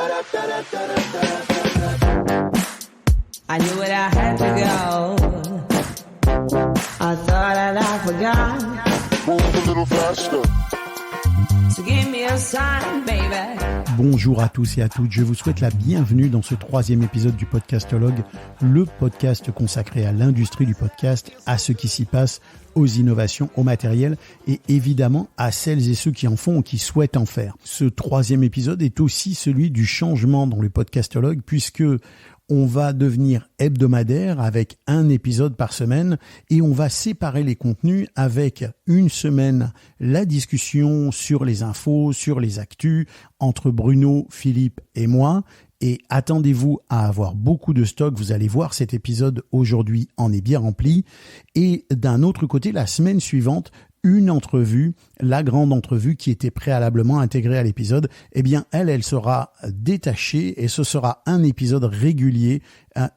I knew it, I had to go. I thought that I forgot. Move a little faster. So give me a sign, baby. Bonjour à tous et à toutes, je vous souhaite la bienvenue dans ce 3e épisode du Podcastologue, le podcast consacré à l'industrie du podcast, à ce qui s'y passe, aux innovations, au matériel et évidemment à celles et ceux qui en font ou qui souhaitent en faire. Ce 3e épisode est aussi celui du changement dans le Podcastologue puisque on va devenir hebdomadaire avec un épisode par semaine et on va séparer les contenus avec une semaine la discussion sur les infos, sur les actus entre Bruno, Philippe et moi. Et attendez-vous à avoir beaucoup de stock. Vous allez voir, cet épisode aujourd'hui en est bien rempli. Et d'un autre côté, la semaine suivante, une entrevue, la grande entrevue qui était préalablement intégrée à l'épisode, eh bien, elle sera détachée et ce sera un épisode régulier,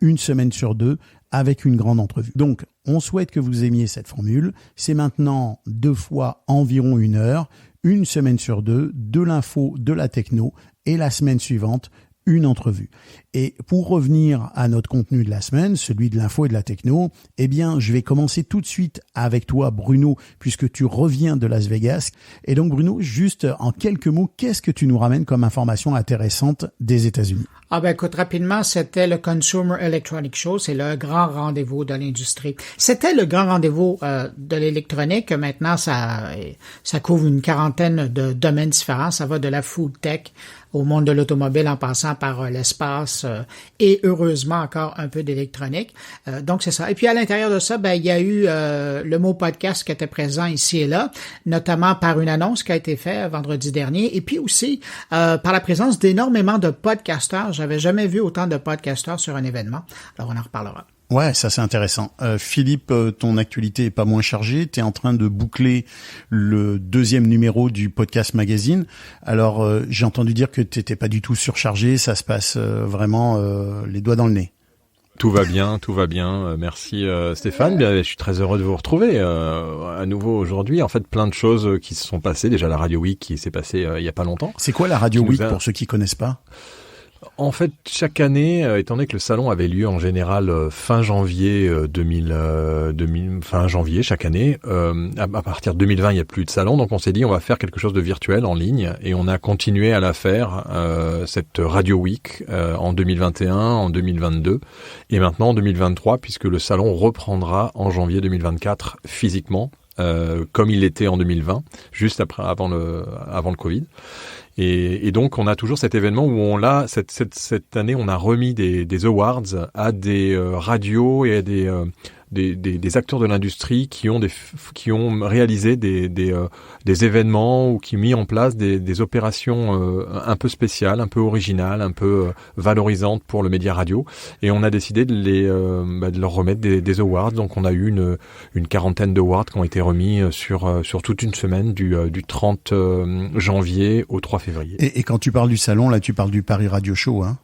une semaine sur deux, avec une grande entrevue. Donc, on souhaite que vous aimiez cette formule. C'est maintenant 2 fois environ 1 heure, une semaine sur deux, de l'info, de la techno, et la semaine suivante, une entrevue. Et pour revenir à notre contenu de la semaine, celui de l'info et de la techno, eh bien, je vais commencer tout de suite avec toi, Bruno, puisque tu reviens de Las Vegas. Et donc, Bruno, juste en quelques mots, qu'est-ce que tu nous ramènes comme information intéressante des États-Unis? Écoute, rapidement, c'était le Consumer Electronics Show, c'est le grand rendez-vous de l'industrie. C'était le grand rendez-vous de l'électronique. Maintenant, ça couvre une quarantaine de domaines différents. Ça va de la food tech au monde de l'automobile en passant par l'espace et heureusement encore un peu d'électronique. Donc, c'est ça. Et puis, à l'intérieur de ça, il y a eu le mot podcast qui était présent ici et là, notamment par une annonce qui a été faite vendredi dernier et puis aussi par la présence d'énormément de podcasteurs. J'avais jamais vu autant de podcasteurs sur un événement. Alors, on en reparlera. Ouais, ça c'est intéressant. Philippe, ton actualité est pas moins chargée. Tu es en train de boucler le 2e numéro du Podcast Magazine. Alors, j'ai entendu dire que tu n'étais pas du tout surchargé. Ça se passe vraiment les doigts dans le nez. Tout va bien. Merci Stéphane. Bien, je suis très heureux de vous retrouver à nouveau aujourd'hui. En fait, plein de choses qui se sont passées. Déjà, la Radio Week qui s'est passée il y a pas longtemps. C'est quoi la Radio Week pour ceux qui connaissent pas? En fait, chaque année, étant donné que le salon avait lieu en général fin janvier 2000, fin janvier chaque année, à partir de 2020, il n'y a plus de salon, donc on s'est dit on va faire quelque chose de virtuel en ligne et on a continué à la faire cette Radio Week en 2021, en 2022 et maintenant en 2023 puisque le salon reprendra en janvier 2024 physiquement. Comme il l'était en 2020, juste avant le Covid. Et donc, on a toujours cet événement où cette année, on a remis des awards à des radios et à des acteurs de l'industrie qui ont réalisé des événements ou qui ont mis en place des opérations un peu spéciales, un peu originales, un peu valorisantes pour le média radio. Et on a décidé de leur remettre des awards. Donc, on a eu une quarantaine d'awards qui ont été remis sur toute une semaine du 30 janvier au 3 février. Et quand tu parles du salon, là, tu parles du Paris Radio Show, hein?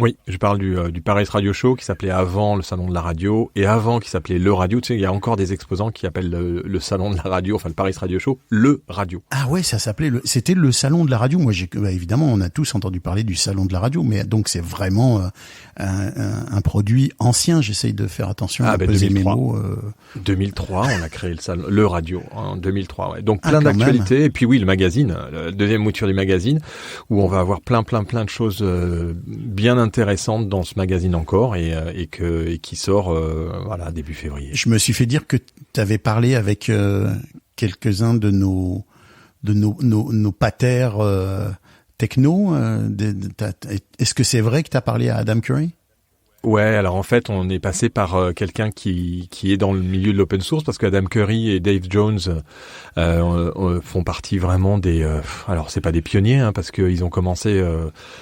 Oui, je parle du Paris Radio Show qui s'appelait avant le Salon de la Radio et avant qui s'appelait le Radio. Tu sais, il y a encore des exposants qui appellent le Salon de la Radio, enfin le Paris Radio Show, le Radio. Ah ouais, ça s'appelait c'était le Salon de la Radio. Moi, évidemment, on a tous entendu parler du Salon de la Radio, mais donc c'est vraiment un produit ancien. J'essaye de faire attention à peser mes mots. 2003, on a créé le Radio en 2003. Ouais. Donc plein d'actualités. Et puis oui, le magazine, la 2e mouture du magazine, où on va avoir plein de choses bien intéressantes dans ce magazine encore et qui sort début février. Je me suis fait dire que tu avais parlé avec quelques-uns de nos patères techno. Est-ce que c'est vrai que tu as parlé à Adam Curry? Ouais, alors en fait, on est passé par quelqu'un qui est dans le milieu de l'open source parce que Adam Curry et Dave Jones font partie vraiment des... alors, c'est pas des pionniers, hein, parce qu'ils ont commencé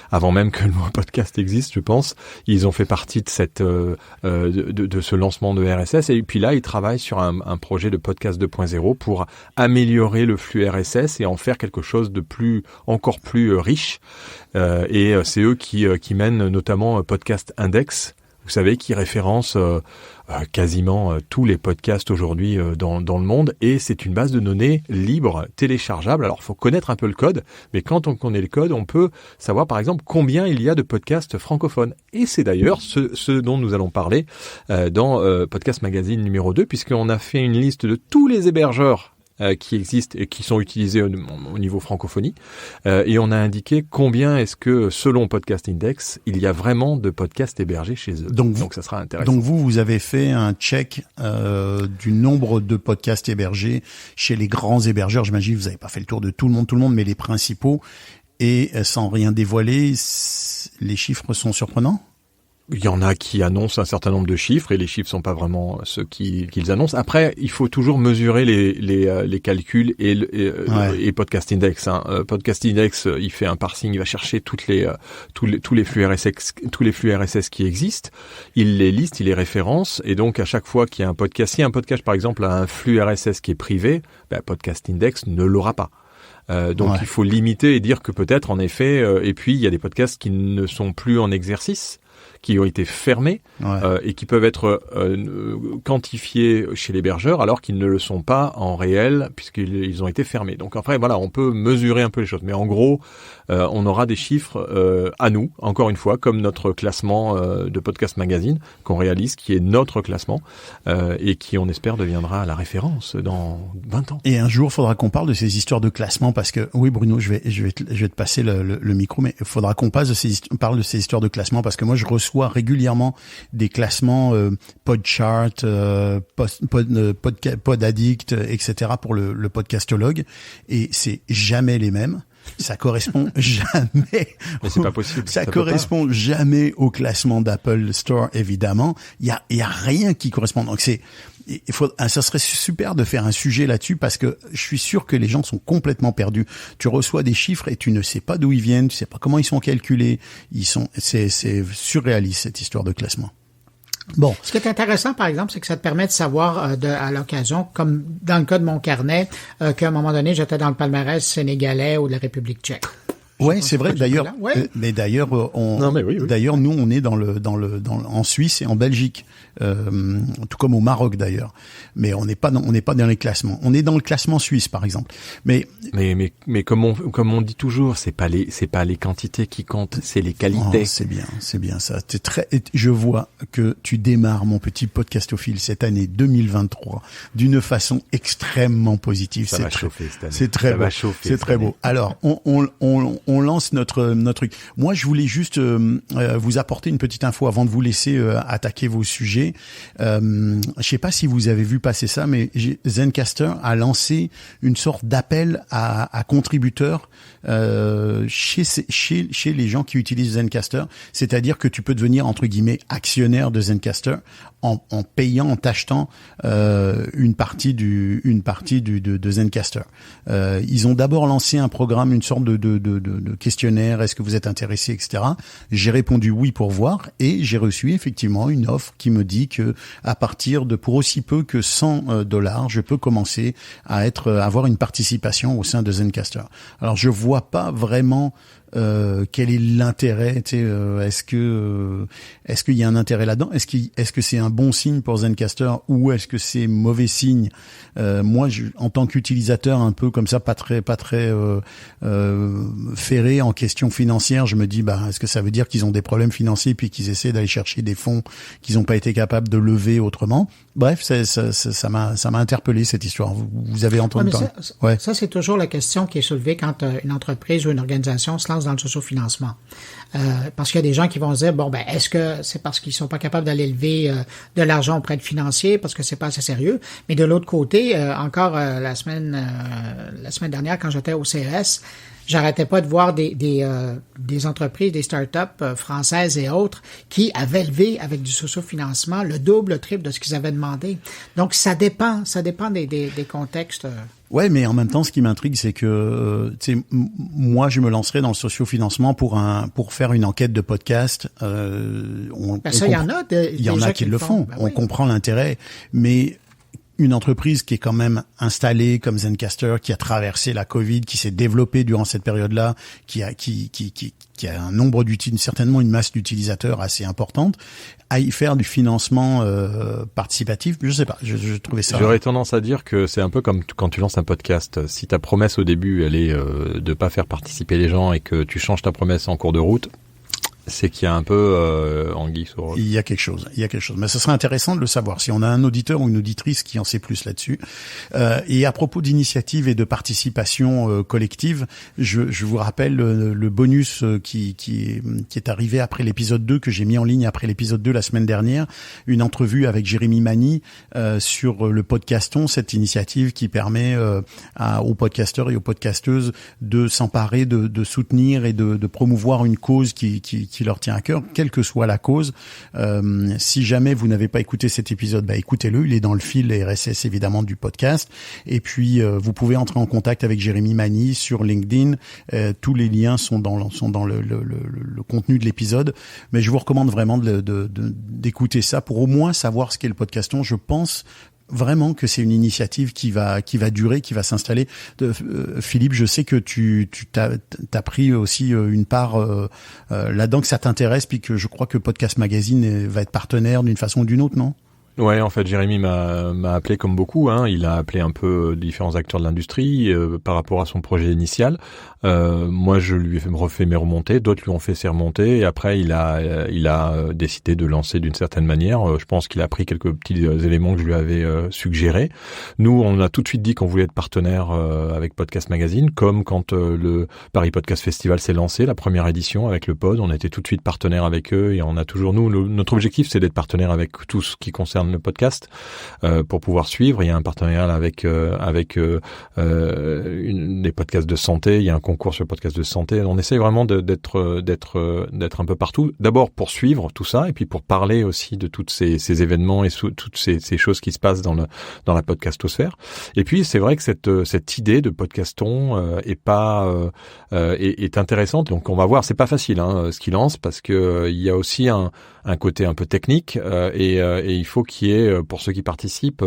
avant même que le mot podcast existe, je pense. Ils ont fait partie de cette de ce lancement de RSS. Et puis là, ils travaillent sur un projet de podcast 2.0 pour améliorer le flux RSS et en faire quelque chose de encore plus riche. Et c'est eux qui mènent notamment Podcast Index. vous savez, qui référence quasiment tous les podcasts aujourd'hui dans le monde, et c'est une base de données libre, téléchargeable. Alors, faut connaître un peu le code, mais quand on connaît le code, on peut savoir, par exemple, combien il y a de podcasts francophones. Et c'est d'ailleurs ce dont nous allons parler dans Podcast Magazine numéro 2, puisqu'on a fait une liste de tous les hébergeurs qui existent et qui sont utilisés au niveau francophonie. Et on a indiqué combien est-ce que, selon Podcast Index, il y a vraiment de podcasts hébergés chez eux. Donc ça sera intéressant. Donc vous avez fait un check du nombre de podcasts hébergés chez les grands hébergeurs. J'imagine que vous n'avez pas fait le tour de tout le monde, mais les principaux. Et sans rien dévoiler, les chiffres sont surprenants? Il y en a qui annoncent un certain nombre de chiffres et les chiffres sont pas vraiment ceux qu'ils annoncent. Après, il faut toujours mesurer les calculs et Podcast Index. Podcast Index, il fait un parsing, il va chercher tous les flux RSS qui existent. Il les liste, il les référence, et donc à chaque fois qu'il y a un podcast, si un podcast par exemple a un flux RSS qui est privé, Podcast Index ne l'aura pas. Donc il faut limiter et dire que peut-être en effet, et puis il y a des podcasts qui ne sont plus en exercice, qui ont été fermés et qui peuvent être quantifiés chez l'hébergeur alors qu'ils ne le sont pas en réel puisqu'ils ont été fermés. Donc après, voilà, on peut mesurer un peu les choses. Mais en gros, on aura des chiffres à nous, encore une fois, comme notre classement de Podcast Magazine qu'on réalise, qui est notre classement et qui, on espère, deviendra la référence dans 20 ans. Et un jour, il faudra qu'on parle de ces histoires de classement parce que, oui, Bruno, je vais te passer le micro, mais il faudra qu'on parle de ces histoires de classement parce que moi, je reçois régulièrement des classements Podchart, Podaddict, etc. pour le podcastologue, et c'est jamais les mêmes. Ça correspond jamais. Mais c'est pas possible. Ça correspond jamais au classement d'Apple Store, évidemment. Il y a rien qui correspond. Donc ça serait super de faire un sujet là-dessus parce que je suis sûr que les gens sont complètement perdus. Tu reçois des chiffres et tu ne sais pas d'où ils viennent, tu sais pas comment ils sont calculés. C'est surréaliste cette histoire de classement. Bon. Ce qui est intéressant, par exemple, c'est que ça te permet de savoir à l'occasion, comme dans le cas de mon carnet, qu'à un moment donné, j'étais dans le palmarès sénégalais ou de la République tchèque. Ouais, c'est vrai. D'ailleurs, mais d'ailleurs, d'ailleurs, nous, on est en Suisse et en Belgique, tout comme au Maroc d'ailleurs. Mais on n'est pas dans les classements. On est dans le classement suisse, par exemple. Mais comme on dit toujours, c'est pas les quantités qui comptent, c'est les qualités. Oh, c'est bien ça. Je vois que tu démarres, mon petit podcastophile, cette année 2023 d'une façon extrêmement positive. Ça va chauffer cette année. C'est très beau. C'est très beau. Alors, on lance notre truc. Moi, je voulais juste vous apporter une petite info avant de vous laisser attaquer vos sujets. Je sais pas si vous avez vu passer ça, mais Zencastr a lancé une sorte d'appel à contributeurs chez les gens qui utilisent Zencastr. C'est-à-dire que tu peux devenir entre guillemets actionnaire de Zencastr en payant, en t'achetant une partie de Zencastr. Ils ont d'abord lancé un programme, une sorte de questionnaire, est-ce que vous êtes intéressé, etc. J'ai répondu oui pour voir et j'ai reçu effectivement une offre qui me dit que à partir de pour aussi peu que $100, je peux commencer à avoir une participation au sein de Zencastr. Alors je vois pas vraiment quel est l'intérêt, tu sais, est-ce qu'il y a un intérêt là-dedans, est-ce que c'est un bon signe pour Zencastr ou est-ce que c'est mauvais signe? Moi, en tant qu'utilisateur un peu comme ça, pas très ferré en questions financières, je me dis est-ce que ça veut dire qu'ils ont des problèmes financiers puis qu'ils essaient d'aller chercher des fonds qu'ils n'ont pas été capables de lever autrement? Bref, ça m'a interpellé cette histoire. Vous avez entendu parler? Ça c'est toujours la question qui est soulevée quand une entreprise ou une organisation se lance dans le sociofinancement. Parce qu'il y a des gens qui vont se dire, est-ce que c'est parce qu'ils sont pas capables d'aller lever de l'argent auprès de financiers parce que c'est pas assez sérieux? Mais de l'autre côté, la semaine dernière, quand j'étais au CES, j'arrêtais pas de voir des entreprises, des startups françaises et autres qui avaient levé avec du sociofinancement le double, le triple de ce qu'ils avaient demandé. Donc ça dépend des contextes. Ouais, mais en même temps, ce qui m'intrigue, c'est que, moi, je me lancerais dans le sociofinancement pour faire une enquête de podcast. Il y en a qui le font. On comprend l'intérêt, mais une entreprise qui est quand même installée comme Zencastr, qui a traversé la Covid, qui s'est développée durant cette période-là, qui a un nombre certainement une masse d'utilisateurs assez importante, à y faire du financement participatif, je sais pas, je trouvais ça. J'aurais tendance à dire que c'est un peu comme quand tu lances un podcast. Si ta promesse au début, elle est de pas faire participer les gens et que tu changes ta promesse en cours de route, c'est qu'il y a un peu anguille sous roche. Il y a quelque chose. Mais ce serait intéressant de le savoir. Si on a un auditeur ou une auditrice qui en sait plus là-dessus. Et à propos d'initiative et de participation collective, je vous rappelle le bonus qui est arrivé après l'épisode 2, que j'ai mis en ligne après l'épisode 2 la semaine dernière. Une entrevue avec Jérémy Mani sur le Podcaston, cette initiative qui permet aux podcasteurs et aux podcasteuses de s'emparer, de soutenir et de promouvoir une cause qui leur tient à cœur, quelle que soit la cause. Si jamais vous n'avez pas écouté cet épisode, écoutez-le, il est dans le fil RSS évidemment du podcast. Et puis vous pouvez entrer en contact avec Jérémy Mani sur LinkedIn. Tous les liens sont dans le contenu de l'épisode. Mais je vous recommande vraiment d'écouter ça pour au moins savoir ce qu'est le Podcaston. Je pense vraiment que c'est une initiative qui va durer, qui va s'installer. Philippe, je sais que tu t'as pris aussi une part là-dedans, que ça t'intéresse, puis que je crois que Podcast Magazine va être partenaire d'une façon ou d'une autre, non ? Ouais, en fait, Jérémy m'a appelé comme beaucoup. Il a appelé un peu différents acteurs de l'industrie par rapport à son projet initial. Moi, je lui ai refait mes remontées, d'autres lui ont fait ses remontées, et après, il a décidé de lancer d'une certaine manière. Je pense qu'il a pris quelques petits éléments que je lui avais suggérés. Nous, on a tout de suite dit qu'on voulait être partenaire avec Podcast Magazine, comme quand le Paris Podcast Festival s'est lancé, la première édition avec le Pod, on était tout de suite partenaire avec eux, et on a toujours, notre objectif, c'est d'être partenaire avec tout ce qui concerne le podcast pour pouvoir suivre. Il y a un partenariat avec des podcasts de santé, il y a un concours sur le podcast de santé. On essaye vraiment d'être un peu partout. D'abord pour suivre tout ça, et puis pour parler aussi de tous ces événements et toutes ces choses qui se passent dans la podcastosphère. Et puis c'est vrai que cette idée de podcaston est intéressante. Donc on va voir, c'est pas facile ce qu'il lance, parce que il y a aussi un côté un peu technique et il faut qu'il y ait, pour ceux qui participent,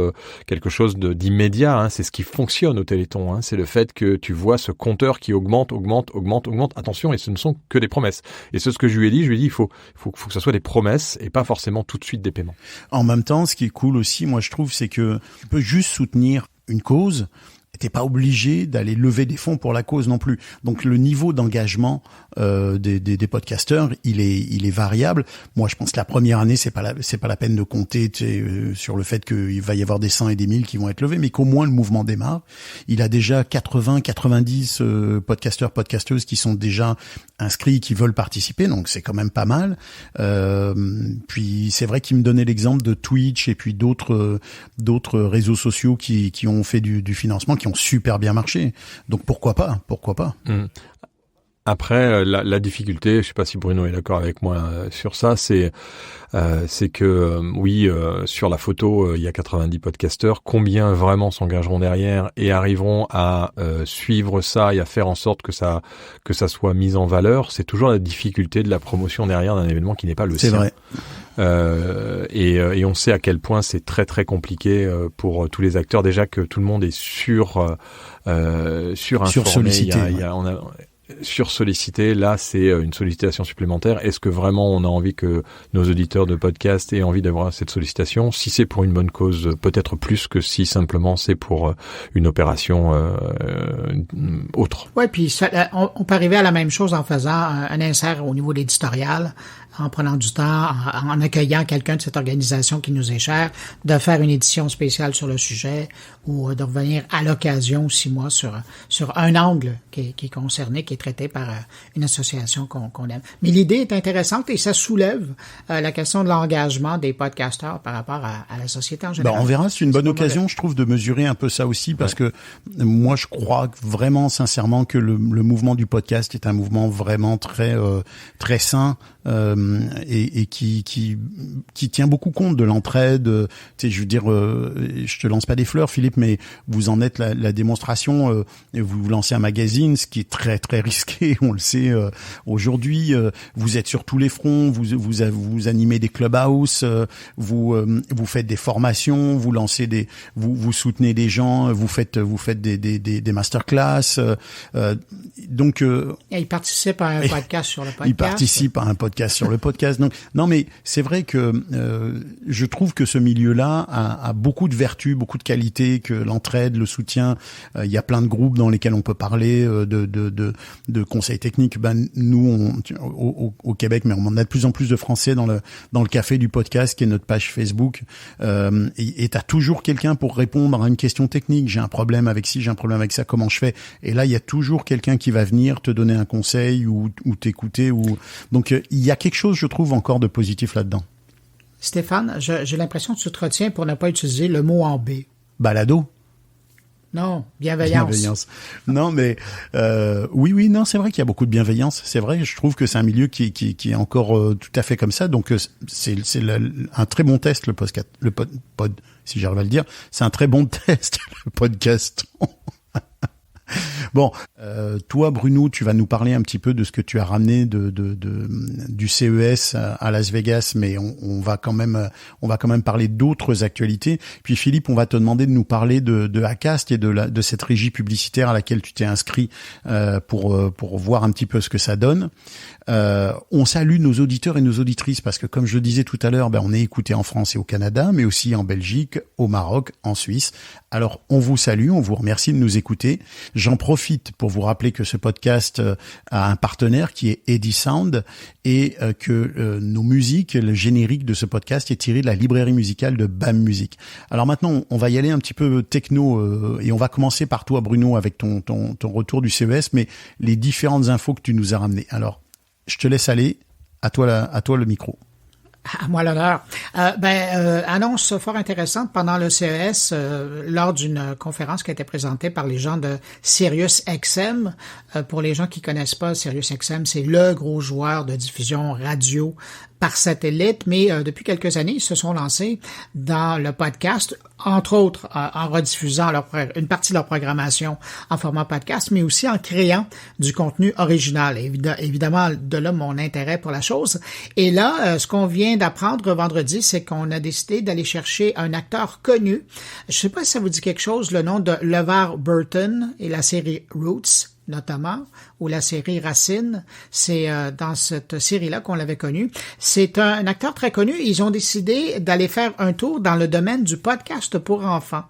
quelque chose d'immédiat. C'est ce qui fonctionne au Téléthon. C'est le fait que tu vois ce compteur qui augmente. Attention, et ce ne sont que des promesses. Et c'est ce que je lui ai dit, il faut que ce soit des promesses et pas forcément tout de suite des paiements. En même temps, ce qui est cool aussi, moi je trouve, c'est que tu peux juste soutenir une cause. T'es pas obligé d'aller lever des fonds pour la cause non plus. Donc le niveau d'engagement des podcasteurs, il est variable. Moi, je pense que la première année, c'est pas la peine de compter sur le fait qu'il va y avoir des 100 et des 1000 qui vont être levés, mais qu'au moins le mouvement démarre. Il a déjà 90 podcasteurs, podcasteuses qui sont déjà inscrits, qui veulent participer, donc c'est quand même pas mal. Puis c'est vrai qu'il me donnait l'exemple de Twitch et puis d'autres réseaux sociaux qui ont fait du financement, qui ont super bien marché. Donc pourquoi pas. Après, la difficulté, je sais pas si Bruno est d'accord avec moi sur ça, c'est que sur la photo, il y a 90 podcasteurs. Combien vraiment s'engageront derrière et arriveront à suivre ça et à faire en sorte que ça soit mis en valeur? C'est toujours la difficulté de la promotion derrière d'un événement qui n'est pas le sien. C'est vrai. Et on sait à quel point c'est très très compliqué pour tous les acteurs. Déjà que tout le monde est sur-sollicité. Sursollicité, là c'est une sollicitation supplémentaire. Est-ce que vraiment on a envie que nos auditeurs de podcast aient envie d'avoir cette sollicitation? Si c'est pour une bonne cause, peut-être plus que si simplement c'est pour une opération autre. Oui, puis on peut arriver à la même chose en faisant un insert au niveau de l'éditorial, en prenant du temps, en accueillant quelqu'un de cette organisation qui nous est chère, de faire une édition spéciale sur le sujet, ou de revenir à l'occasion 6 mois sur un angle qui est concerné, qui est traité par une association qu'on aime. Mais l'idée est intéressante et ça soulève la question de l'engagement des podcasteurs par rapport à la société en général. On verra, c'est une bonne occasion, je trouve, de mesurer un peu ça aussi, parce que moi, je crois vraiment sincèrement que le mouvement du podcast est un mouvement vraiment très très sain. Et qui tient beaucoup compte de l'entraide. Tu sais, je veux dire, je te lance pas des fleurs, Philippe, mais vous en êtes la démonstration. Vous lancez un magazine, ce qui est très très risqué, on le sait aujourd'hui. Vous êtes sur tous les fronts, vous animez des clubhouse, vous faites des formations, vous lancez vous soutenez des gens, vous faites des masterclass. Donc Et il participe à un podcast sur le podcast. Il participe à un podcast sur le podcast. Donc non, mais c'est vrai que je trouve que ce milieu-là a beaucoup de vertus, beaucoup de qualités, que l'entraide, le soutien. Il y a plein de groupes dans lesquels on peut parler de conseils techniques. Nous, au Québec, mais on a de plus en plus de Français dans le café du podcast, qui est notre page Facebook. Et t'as toujours quelqu'un pour répondre à une question technique. J'ai un problème avec ci, j'ai un problème avec ça. Comment je fais? Et là, il y a toujours quelqu'un qui va venir te donner un conseil ou t'écouter. Donc, il y a quelque chose, je trouve, encore de positif là-dedans. Stéphane, j'ai l'impression que tu te retiens pour ne pas utiliser le mot en B. Balado. Non, bienveillance. Non, mais oui, non, c'est vrai qu'il y a beaucoup de bienveillance. C'est vrai, je trouve que c'est un milieu qui est encore tout à fait comme ça. Donc c'est un très bon test, le podcast, si j'arrive à le dire. C'est un très bon test, le podcast. Bon, toi Bruno, tu vas nous parler un petit peu de ce que tu as ramené du CES à Las Vegas, mais on va quand même parler d'autres actualités. Puis Philippe, on va te demander de nous parler de Acast et de cette régie publicitaire à laquelle tu t'es inscrit pour voir un petit peu ce que ça donne. On salue nos auditeurs et nos auditrices parce que, comme je le disais tout à l'heure, on est écouté en France et au Canada, mais aussi en Belgique, au Maroc, en Suisse. Alors, on vous salue, on vous remercie de nous écouter. J'en profite pour vous rappeler que ce podcast a un partenaire qui est Eddy Sound et que nos musiques, le générique de ce podcast est tiré de la librairie musicale de BAM Music. Alors maintenant, on va y aller un petit peu techno et on va commencer par toi, Bruno, avec ton retour du CES, mais les différentes infos que tu nous as ramenées. Alors, je te laisse aller. À toi le micro. À moi l'honneur. Annonce fort intéressante pendant le CES, lors d'une conférence qui a été présentée par les gens de SiriusXM. Pour les gens qui connaissent pas, SiriusXM, c'est le gros joueur de diffusion radio par satellite, mais depuis quelques années, ils se sont lancés dans le podcast, entre autres en rediffusant une partie de leur programmation en format podcast, mais aussi en créant du contenu original. Évidemment, de là mon intérêt pour la chose. Et là, ce qu'on vient d'apprendre vendredi, c'est qu'on a décidé d'aller chercher un acteur connu. Je sais pas si ça vous dit quelque chose, le nom de LeVar Burton et la série Roots, notamment, ou la série Racine. C'est dans cette série-là qu'on l'avait connu. C'est un acteur très connu. Ils ont décidé d'aller faire un tour dans le domaine du podcast pour enfants.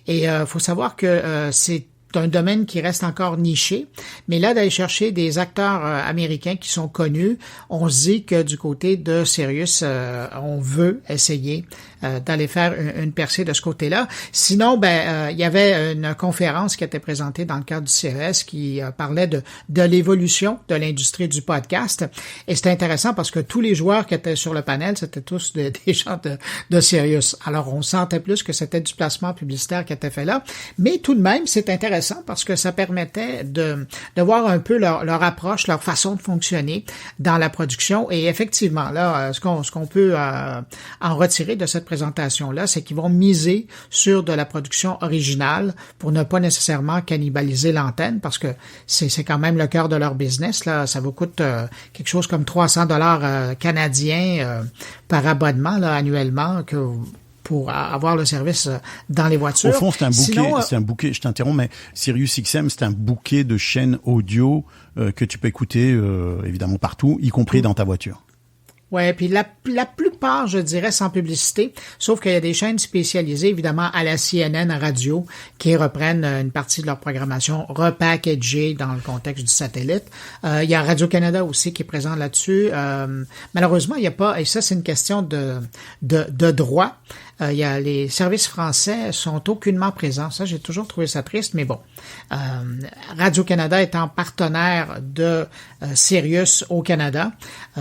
Et faut savoir que c'est un domaine qui reste encore niché, mais là, d'aller chercher des acteurs américains qui sont connus, on se dit que du côté de Sirius, on veut essayer d'aller faire une percée de ce côté-là. Sinon, il y avait une conférence qui a été présentée dans le cadre du CES qui parlait de l'évolution de l'industrie du podcast. Et c'était intéressant parce que tous les joueurs qui étaient sur le panel, c'était tous des gens de Sirius. Alors, on sentait plus que c'était du placement publicitaire qui était fait là. Mais tout de même, c'est intéressant parce que ça permettait de voir un peu leur approche, leur façon de fonctionner dans la production. Et effectivement, là, ce qu'on peut en retirer de cette présentation-là, c'est qu'ils vont miser sur de la production originale pour ne pas nécessairement cannibaliser l'antenne, parce que c'est quand même le cœur de leur business. Là, ça vous coûte quelque chose comme $300 canadiens par abonnement là, annuellement pour avoir le service dans les voitures. Au fond, c'est un bouquet, je t'interromps, mais SiriusXM, c'est un bouquet de chaînes audio que tu peux écouter évidemment partout, y compris dans ta voiture. Ouais, puis la plupart, je dirais, sans publicité, sauf qu'il y a des chaînes spécialisées, évidemment, à la CNN radio, qui reprennent une partie de leur programmation repackagée dans le contexte du satellite. Il y a Radio-Canada aussi qui est présent là-dessus. Malheureusement, il n'y a pas, et ça, c'est une question de droit. Il y a les services français sont aucunement présents. Ça, j'ai toujours trouvé ça triste, mais bon. Radio-Canada étant partenaire de Sirius au Canada,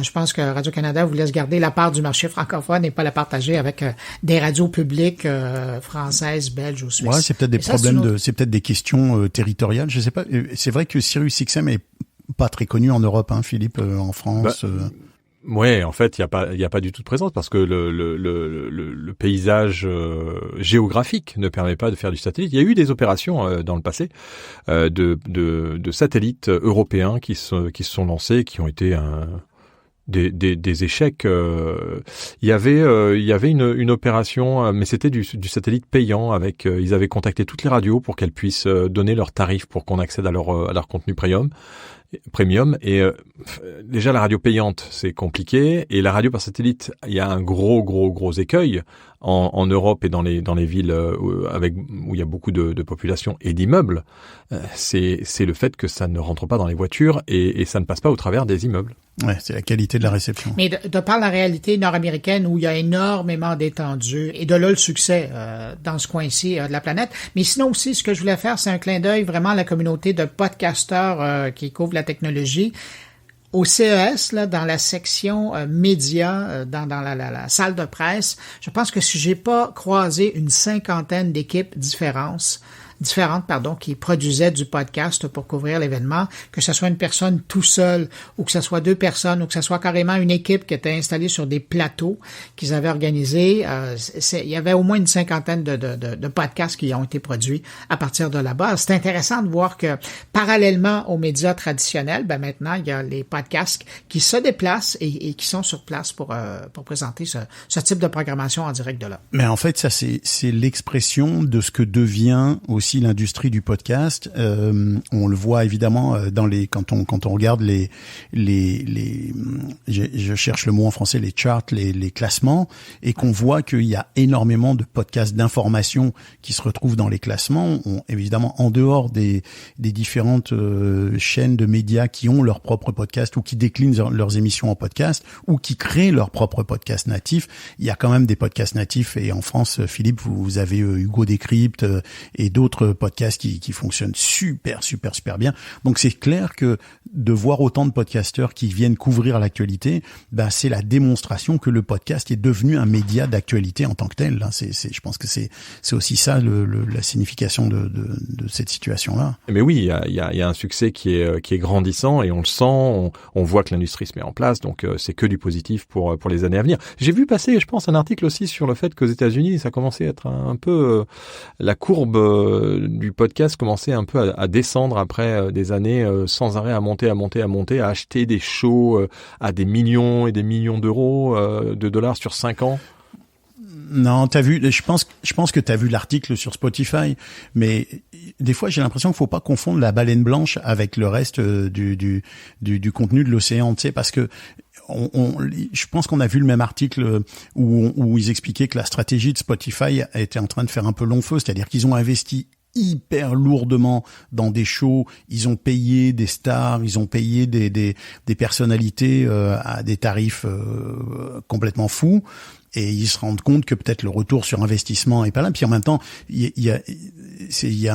je pense que Radio-Canada vous laisse garder la part du marché francophone et pas la partager avec des radios publiques françaises, belges ou suisses. Ouais, c'est peut-être des problèmes c'est peut-être des questions territoriales, je sais pas. C'est vrai que SiriusXM est pas très connu en Europe, hein, Philippe, en France. Ouais, en fait, il y a pas du tout de présence parce que le paysage géographique ne permet pas de faire du satellite. Il y a eu des opérations dans le passé de satellites européens qui se sont lancés, qui ont été des échecs. Il y avait une opération, mais c'était du satellite payant. Avec ils avaient contacté toutes les radios pour qu'elles puissent donner leurs tarifs pour qu'on accède à leur contenu premium. Et déjà la radio payante c'est compliqué, et la radio par satellite, il y a un gros écueil en Europe et dans les villes où il y a beaucoup de population et d'immeubles. C'est le fait que ça ne rentre pas dans les voitures et ça ne passe pas au travers des immeubles. Ouais, c'est la qualité de la réception. Mais de par la réalité nord-américaine où il y a énormément d'étendues, et de là le succès dans ce coin-ci de la planète. Mais sinon aussi, ce que je voulais faire, c'est un clin d'œil vraiment à la communauté de podcasteurs qui couvre la technologie. Au CES, là, dans la section médias, dans la salle de presse, je pense que si j'ai pas croisé une 50aine d'équipes différentes, qui produisaient du podcast pour couvrir l'événement, que ce soit une personne tout seul, ou que ce soit 2 personnes, ou que ce soit carrément une équipe qui était installée sur des plateaux qu'ils avaient organisés. Il y avait au moins une 50aine de podcasts qui ont été produits à partir de là-bas. C'est intéressant de voir que, parallèlement aux médias traditionnels, maintenant, il y a les podcasts qui se déplacent et qui sont sur place pour présenter ce type de programmation en direct de là. Mais en fait, ça, c'est l'expression de ce que devient aussi l'industrie du podcast. On le voit évidemment quand on regarde je cherche le mot en français, les charts, les classements, et qu'on voit qu'il y a énormément de podcasts d'information qui se retrouvent dans les classements. Évidemment, en dehors des différentes chaînes de médias qui ont leur propre podcast ou qui déclinent leurs émissions en podcast ou qui créent leur propre podcast natif, il y a quand même des podcasts natifs. Et en France, Philippe, vous avez Hugo Décrypte et d'autres podcasts qui fonctionnent super bien. Donc c'est clair que de voir autant de podcasteurs qui viennent couvrir l'actualité, c'est la démonstration que le podcast est devenu un média d'actualité en tant que tel. Je pense que c'est aussi ça la signification de cette situation-là. Mais oui, il y a un succès qui est grandissant, et on le sent, on voit que l'industrie se met en place, donc c'est que du positif pour les années à venir. J'ai vu passer, je pense, un article aussi sur le fait qu'aux États-Unis, ça commençait à être un peu la courbe du podcast commençait un peu à descendre après des années sans arrêt à monter, à acheter des shows à des millions et des millions d'euros, de dollars sur 5 ans. Non, je pense que t'as vu l'article sur Spotify, mais des fois j'ai l'impression qu'il faut pas confondre la baleine blanche avec le reste du contenu de l'océan, tu sais, parce que je pense qu'on a vu le même article où ils expliquaient que la stratégie de Spotify était en train de faire un peu long feu, c'est-à-dire qu'ils ont investi hyper lourdement dans des shows, ils ont payé des stars, ils ont payé des personnalités à des tarifs complètement fous, et ils se rendent compte que peut-être le retour sur investissement est pas là. Puis en même temps, il y a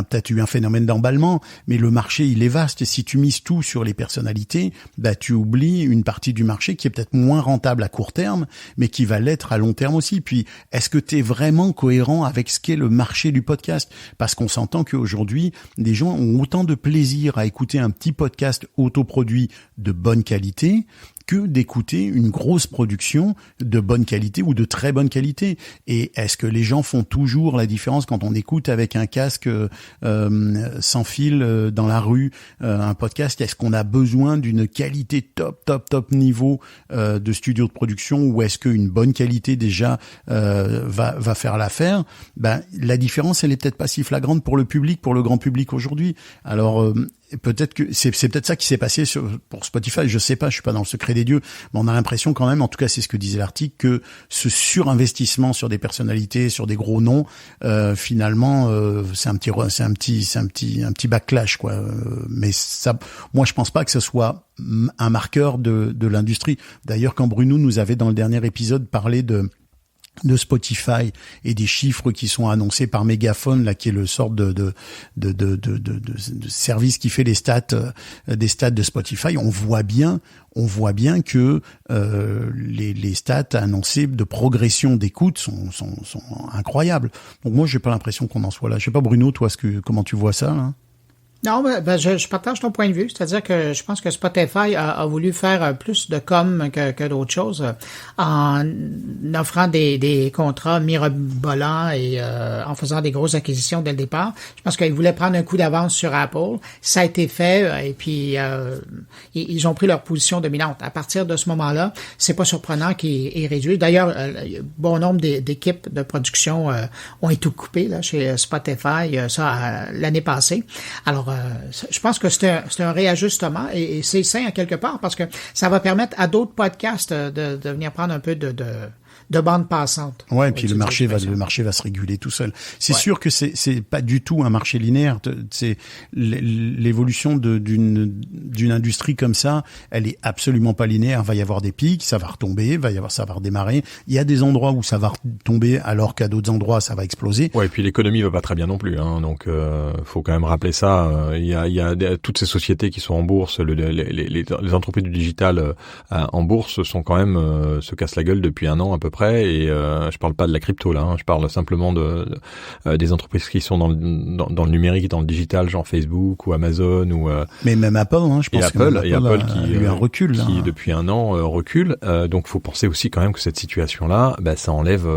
peut-être eu un phénomène d'emballement, mais le marché il est vaste, et si tu mises tout sur les personnalités, tu oublies une partie du marché qui est peut-être moins rentable à court terme, mais qui va l'être à long terme aussi. Puis est-ce que tu es vraiment cohérent avec ce qu'est le marché du podcast? Parce qu'on s'entend qu'aujourd'hui, des gens ont autant de plaisir à écouter un petit podcast autoproduit de bonne qualité que d'écouter une grosse production de bonne qualité ou de très bonne qualité. Et est-ce que les gens font toujours la différence quand on écoute avec un casque sans fil dans la rue un podcast? Est-ce qu'on a besoin d'une qualité top niveau de studio de production, ou est-ce qu'une bonne qualité déjà va faire l'affaire? La différence, elle est peut-être pas si flagrante pour le public, pour le grand public aujourd'hui. Alors peut-être que c'est peut-être ça qui s'est passé pour Spotify, je sais pas, je suis pas dans le secret des dieux, mais on a l'impression quand même, en tout cas c'est ce que disait l'article, que ce surinvestissement sur des personnalités, sur des gros noms, finalement c'est un petit backlash, quoi. Mais ça, moi je pense pas que ce soit un marqueur de l'industrie. D'ailleurs, quand Bruno nous avait dans le dernier épisode parlé de Spotify et des chiffres qui sont annoncés par Megaphone, là, qui est le sort de service qui fait les stats, des stats de Spotify, on voit bien que les stats annoncées de progression d'écoute sont incroyables. Donc moi, j'ai pas l'impression qu'on en soit là. Je sais pas, Bruno, toi, comment tu vois ça, là? Non, je partage ton point de vue. C'est-à-dire que je pense que Spotify a voulu faire plus de com que d'autres choses en offrant des contrats mirobolants et en faisant des grosses acquisitions dès le départ. Je pense qu'ils voulaient prendre un coup d'avance sur Apple. Ça a été fait et puis ils ont pris leur position dominante. À partir de ce moment-là, c'est pas surprenant qu'il est réduit. D'ailleurs, bon nombre d'équipes de production ont été coupées là, chez Spotify, l'année passée. Alors, je pense que c'est un réajustement et c'est sain à quelque part parce que ça va permettre à d'autres podcasts de venir prendre un peu de bande passante. Ouais, et puis le marché va se réguler tout seul. C'est sûr que c'est pas du tout un marché linéaire. C'est l'évolution d'une industrie comme ça, elle est absolument pas linéaire. Il va y avoir des pics, ça va retomber, ça va redémarrer. Il y a des endroits où ça va retomber alors qu'à d'autres endroits ça va exploser. Ouais, et puis l'économie va pas très bien non plus, hein. Donc faut quand même rappeler ça. Il y a toutes ces sociétés qui sont en bourse, les entreprises du digital en bourse sont quand même se cassent la gueule depuis un an à peu près. Et je parle pas de la crypto là, hein, je parle simplement des entreprises qui sont dans le numérique, dans le digital, genre Facebook ou Amazon ou. Mais même Apple, hein, je pense Apple qui a eu un recul, là. Qui depuis un an recule. Donc faut penser aussi quand même que cette situation-là, ça enlève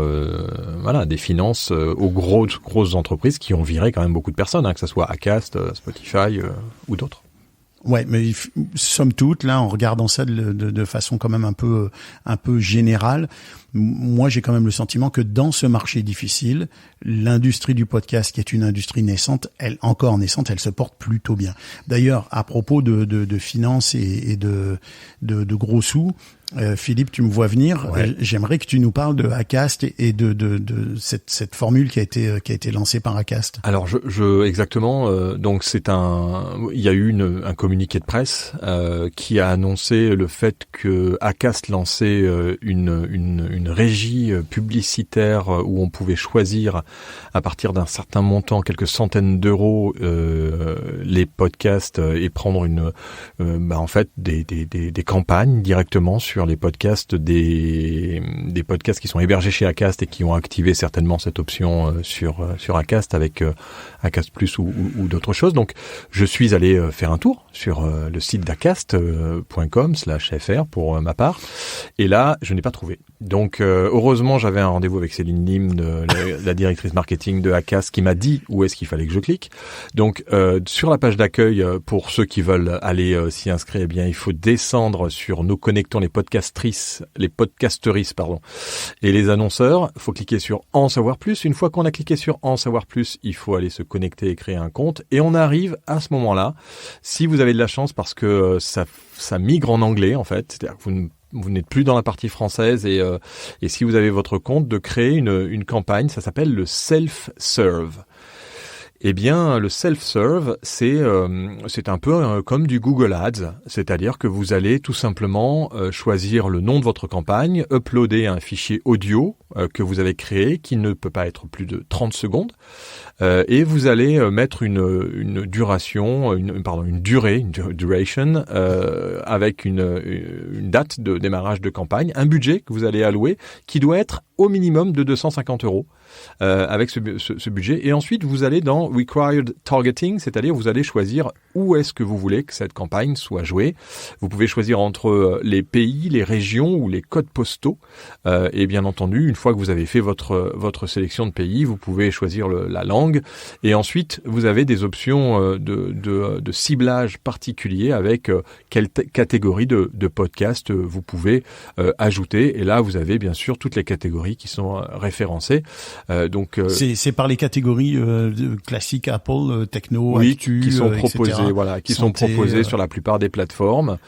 des finances aux grosses entreprises qui ont viré quand même beaucoup de personnes, hein, que ça soit Acast, Spotify ou d'autres. Ouais, mais somme toute, là, en regardant ça de façon quand même un peu générale, moi, j'ai quand même le sentiment que dans ce marché difficile, l'industrie du podcast, qui est une industrie naissante, elle se porte plutôt bien. D'ailleurs, à propos de finances et de gros sous, Philippe, tu me vois venir. Ouais. J'aimerais que tu nous parles de Acast et de cette formule qui a été lancée par Acast. Alors, exactement. Donc, il y a eu un communiqué de presse qui a annoncé le fait que Acast lançait une régie publicitaire où on pouvait choisir à partir d'un certain montant, quelques centaines d'euros, les podcasts et prendre en fait des campagnes directement sur les podcasts des podcasts qui sont hébergés chez Acast et qui ont activé certainement cette option sur Acast avec Acast Plus ou d'autres choses. Donc je suis allé faire un tour sur le site d'acast.com/fr pour ma part et là je n'ai pas trouvé. Donc heureusement j'avais un rendez-vous avec Céline Lim, la directrice marketing de Acast, qui m'a dit où est-ce qu'il fallait que je clique. Donc sur la page d'accueil, pour ceux qui veulent aller s'y inscrire, eh bien il faut descendre sur Nous connectons les podcasteristes et les annonceurs. Il faut cliquer sur En savoir plus. Une fois qu'on a cliqué sur En savoir plus, il faut aller se connecter et créer un compte. Et on arrive à ce moment-là, si vous avez de la chance, parce que ça migre en anglais en fait, c'est-à-dire que vous n'êtes plus dans la partie française et si vous avez votre compte, de créer une campagne, ça s'appelle le self-serve. Eh bien, le self-serve, c'est un peu comme du Google Ads, c'est-à-dire que vous allez tout simplement choisir le nom de votre campagne, uploader un fichier audio que vous avez créé, qui ne peut pas être plus de 30 secondes, et vous allez mettre une duration, duration, avec une date de démarrage de campagne, un budget que vous allez allouer, qui doit être au minimum de 250 €. Avec ce budget, et ensuite vous allez dans Required Targeting, c'est-à-dire vous allez choisir où est-ce que vous voulez que cette campagne soit jouée. Vous pouvez choisir entre les pays, les régions ou les codes postaux, et bien entendu, une fois que vous avez fait votre sélection de pays, vous pouvez choisir la langue, et ensuite vous avez des options de ciblage particulier avec quelle catégorie de podcast vous pouvez ajouter, et là vous avez bien sûr toutes les catégories qui sont référencées. C'est par les catégories classiques Apple, techno, oui, actu, qui sont etc. proposées, qui sont proposées sur la plupart des plateformes,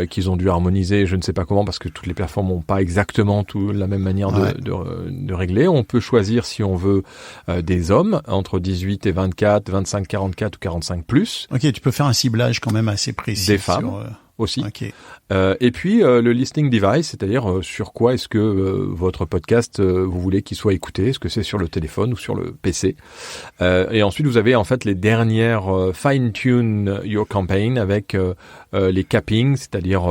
qu'ils ont dû harmoniser, je ne sais pas comment, parce que toutes les plateformes n'ont pas exactement la même manière de régler. On peut choisir si on veut des hommes entre 18 et 24, 25, 44 ou 45 plus. Ok, tu peux faire un ciblage quand même assez précis. Des femmes. aussi. Ok. Et puis le listening device, c'est-à-dire sur quoi est-ce que votre podcast vous voulez qu'il soit écouté, est-ce que c'est sur le téléphone ou sur le PC. Et ensuite vous avez en fait les dernières fine-tune your campaign avec les cappings, c'est-à-dire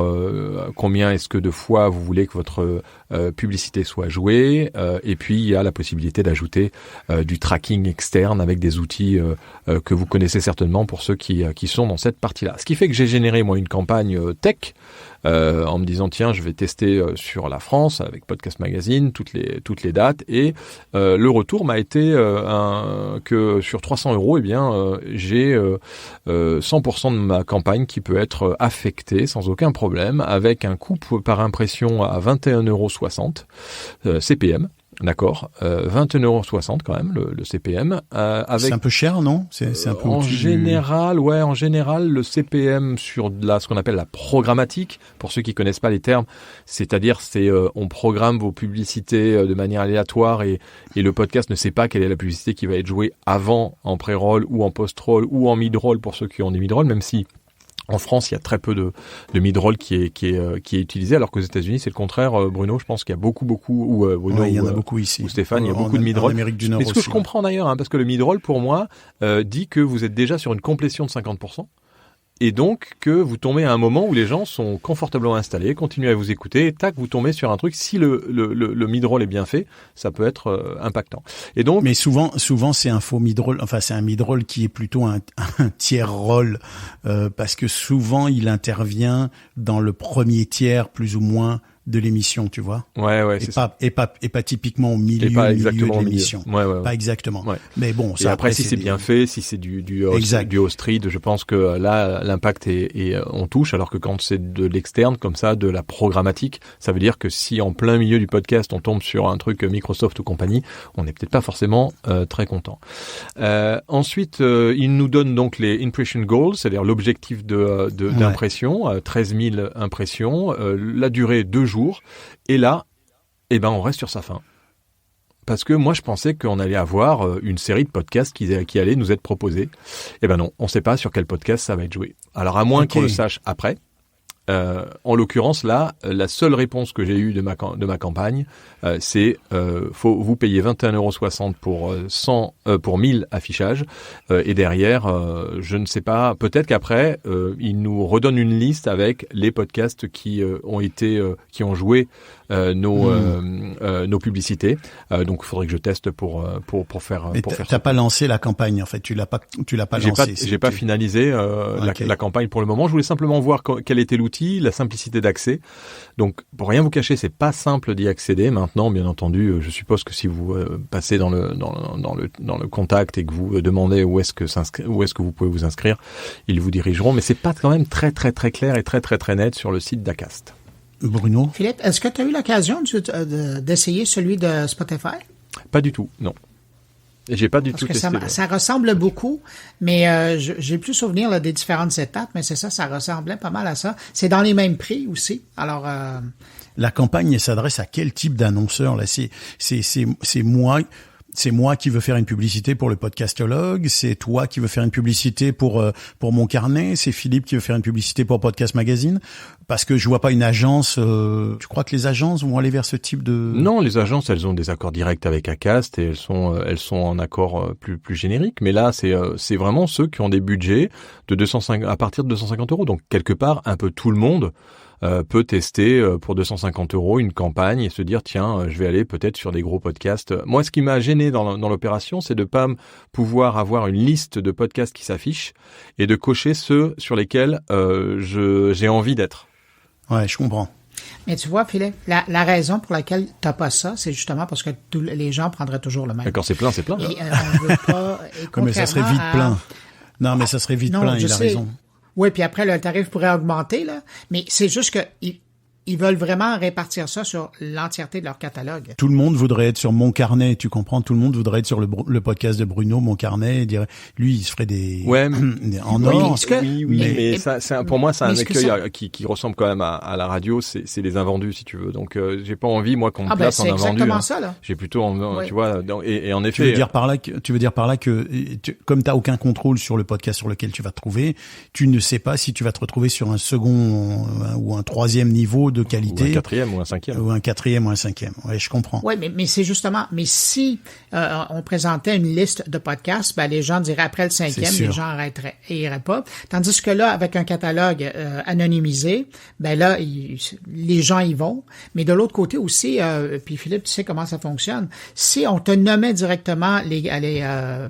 combien est-ce que de fois vous voulez que votre publicité soit jouée, et puis il y a la possibilité d'ajouter du tracking externe avec des outils que vous connaissez certainement pour ceux qui sont dans cette partie-là. Ce qui fait que j'ai généré moi une campagne tech en me disant tiens je vais tester sur la France avec Podcast Magazine toutes les dates, et le retour m'a été que sur 300 €, eh bien j'ai 100% de ma campagne qui peut être affectée sans aucun problème avec un coût par impression à 21,60 € CPM. D'accord, 21,60 € quand même le CPM. Avec C'est un peu cher, non? C'est un peu en au-dessus général, le CPM sur ce qu'on appelle la programmatique, pour ceux qui connaissent pas les termes, c'est-à-dire on programme vos publicités de manière aléatoire et le podcast ne sait pas quelle est la publicité qui va être jouée avant en pré-roll ou en post-roll ou en mid-roll pour ceux qui ont des mid-roll, même si en France, il y a très peu de mid-roll qui est utilisé, alors qu'aux États-Unis, c'est le contraire. Bruno, je pense qu'il y a beaucoup, ou Bruno, il y en a beaucoup ici. Ou Stéphane, il y a beaucoup de mid-roll. En Amérique du Nord Mais ce que aussi, je comprends d'ailleurs, parce que le mid-roll, pour moi, dit que vous êtes déjà sur une complétion de 50%. Et donc que vous tombez à un moment où les gens sont confortablement installés, continuent à vous écouter, et tac, vous tombez sur un truc. Si le mid-roll est bien fait, ça peut être impactant. Et donc, mais souvent c'est un faux mid-roll. Enfin, c'est un mid-roll qui est plutôt un tiers roll, parce que souvent il intervient dans le premier tiers plus ou moins de l'émission, tu vois. Ouais, et pas typiquement au milieu, exactement de l'émission. Ouais. Pas exactement. Ouais. Mais bon, ça et après si c'est bien fait, si c'est du host read, je pense que là l'impact est on touche, alors que quand c'est de l'externe comme ça, de la programmatique, ça veut dire que si en plein milieu du podcast on tombe sur un truc Microsoft ou compagnie, on n'est peut-être pas forcément très content. Ensuite, il nous donne donc les impression goals, c'est-à-dire l'objectif d'impression, 13 000 impressions, la durée 2 jours. Et là, on reste sur sa faim. Parce que moi, je pensais qu'on allait avoir une série de podcasts qui allaient nous être proposés. Eh ben non, on ne sait pas sur quel podcast ça va être joué. Alors, à moins qu'on le sache après. En l'occurrence, là, la seule réponse que j'ai eue de ma campagne, c'est faut vous payer 21,60 € pour 1000 affichages, et derrière, je ne sais pas, peut-être qu'après, il nous redonne une liste avec les podcasts qui ont joué nos publicités. Donc, il faudrait que je teste pour faire. Mais t'as pas lancé la campagne, en fait. Tu l'as pas lancé. J'ai pas finalisé la campagne pour le moment. Je voulais simplement voir quel était l'outil, la simplicité d'accès. Donc, pour rien vous cacher, c'est pas simple d'y accéder. Maintenant, bien entendu, je suppose que si vous passez dans le contact et que vous demandez où est-ce que vous pouvez vous inscrire, ils vous dirigeront. Mais c'est pas quand même très très très clair et très très très net sur le site d'Acast. Bruno? Philippe, est-ce que tu as eu l'occasion d'essayer celui de Spotify? Pas du tout, non. J'ai pas du tout testé. Parce que ça ressemble beaucoup, mais j'ai plus souvenir là, des différentes étapes, mais c'est ça ressemblait pas mal à ça. C'est dans les mêmes prix aussi. Alors, la campagne s'adresse à quel type d'annonceur là? C'est moi qui veux faire une publicité pour le Podcastologue, c'est toi qui veux faire une publicité pour mon carnet, c'est Philippe qui veut faire une publicité pour Podcast Magazine, parce que je vois pas une agence. Tu crois que les agences vont aller vers ce type de... Non, les agences, elles ont des accords directs avec Acast et elles sont en accord plus générique. Mais là, c'est vraiment ceux qui ont des budgets à partir de 250 €. Donc quelque part, un peu tout le monde peut tester pour 250 € une campagne et se dire tiens, je vais aller peut-être sur des gros podcasts. Moi, ce qui m'a gêné dans l'opération, c'est de pas pouvoir avoir une liste de podcasts qui s'affichent et de cocher ceux sur lesquels j'ai envie d'être. Ouais, je comprends. Mais tu vois, Philippe, la raison pour laquelle t'as pas ça, c'est justement parce que les gens prendraient toujours le même. Mais quand c'est plein, c'est plein. Et on veut pas. Mais ça serait vite plein. Non, mais ça serait vite plein. Il a raison. Oui, puis après, le tarif pourrait augmenter, là. Mais c'est juste que ils veulent vraiment répartir ça sur l'entièreté de leur catalogue. Tout le monde voudrait être sur Mon Carnet, tu comprends? Tout le monde voudrait être sur le podcast de Bruno, Mon Carnet, et dirait, lui, il se ferait des en or. Oui, mais ça, pour moi, c'est un écueil qui ressemble quand même à la radio. C'est les invendus, si tu veux. Donc, j'ai pas envie, moi, qu'on me place en invendu. C'est exactement ça, là. J'ai plutôt, tu vois, et en effet. Tu veux dire par là que comme t'as aucun contrôle sur le podcast sur lequel tu vas te trouver, tu ne sais pas si tu vas te retrouver sur un second ou un troisième niveau de qualité. Ou un quatrième ou un cinquième. Ou un quatrième ou un cinquième. Ouais, je comprends. Oui, mais c'est justement, mais si on présentait une liste de podcasts, ben les gens diraient après le cinquième, les gens arrêteraient et iraient pas. Tandis que là, avec un catalogue anonymisé, ben là, les gens y vont. Mais de l'autre côté aussi, puis Philippe, tu sais comment ça fonctionne. Si on te nommait directement les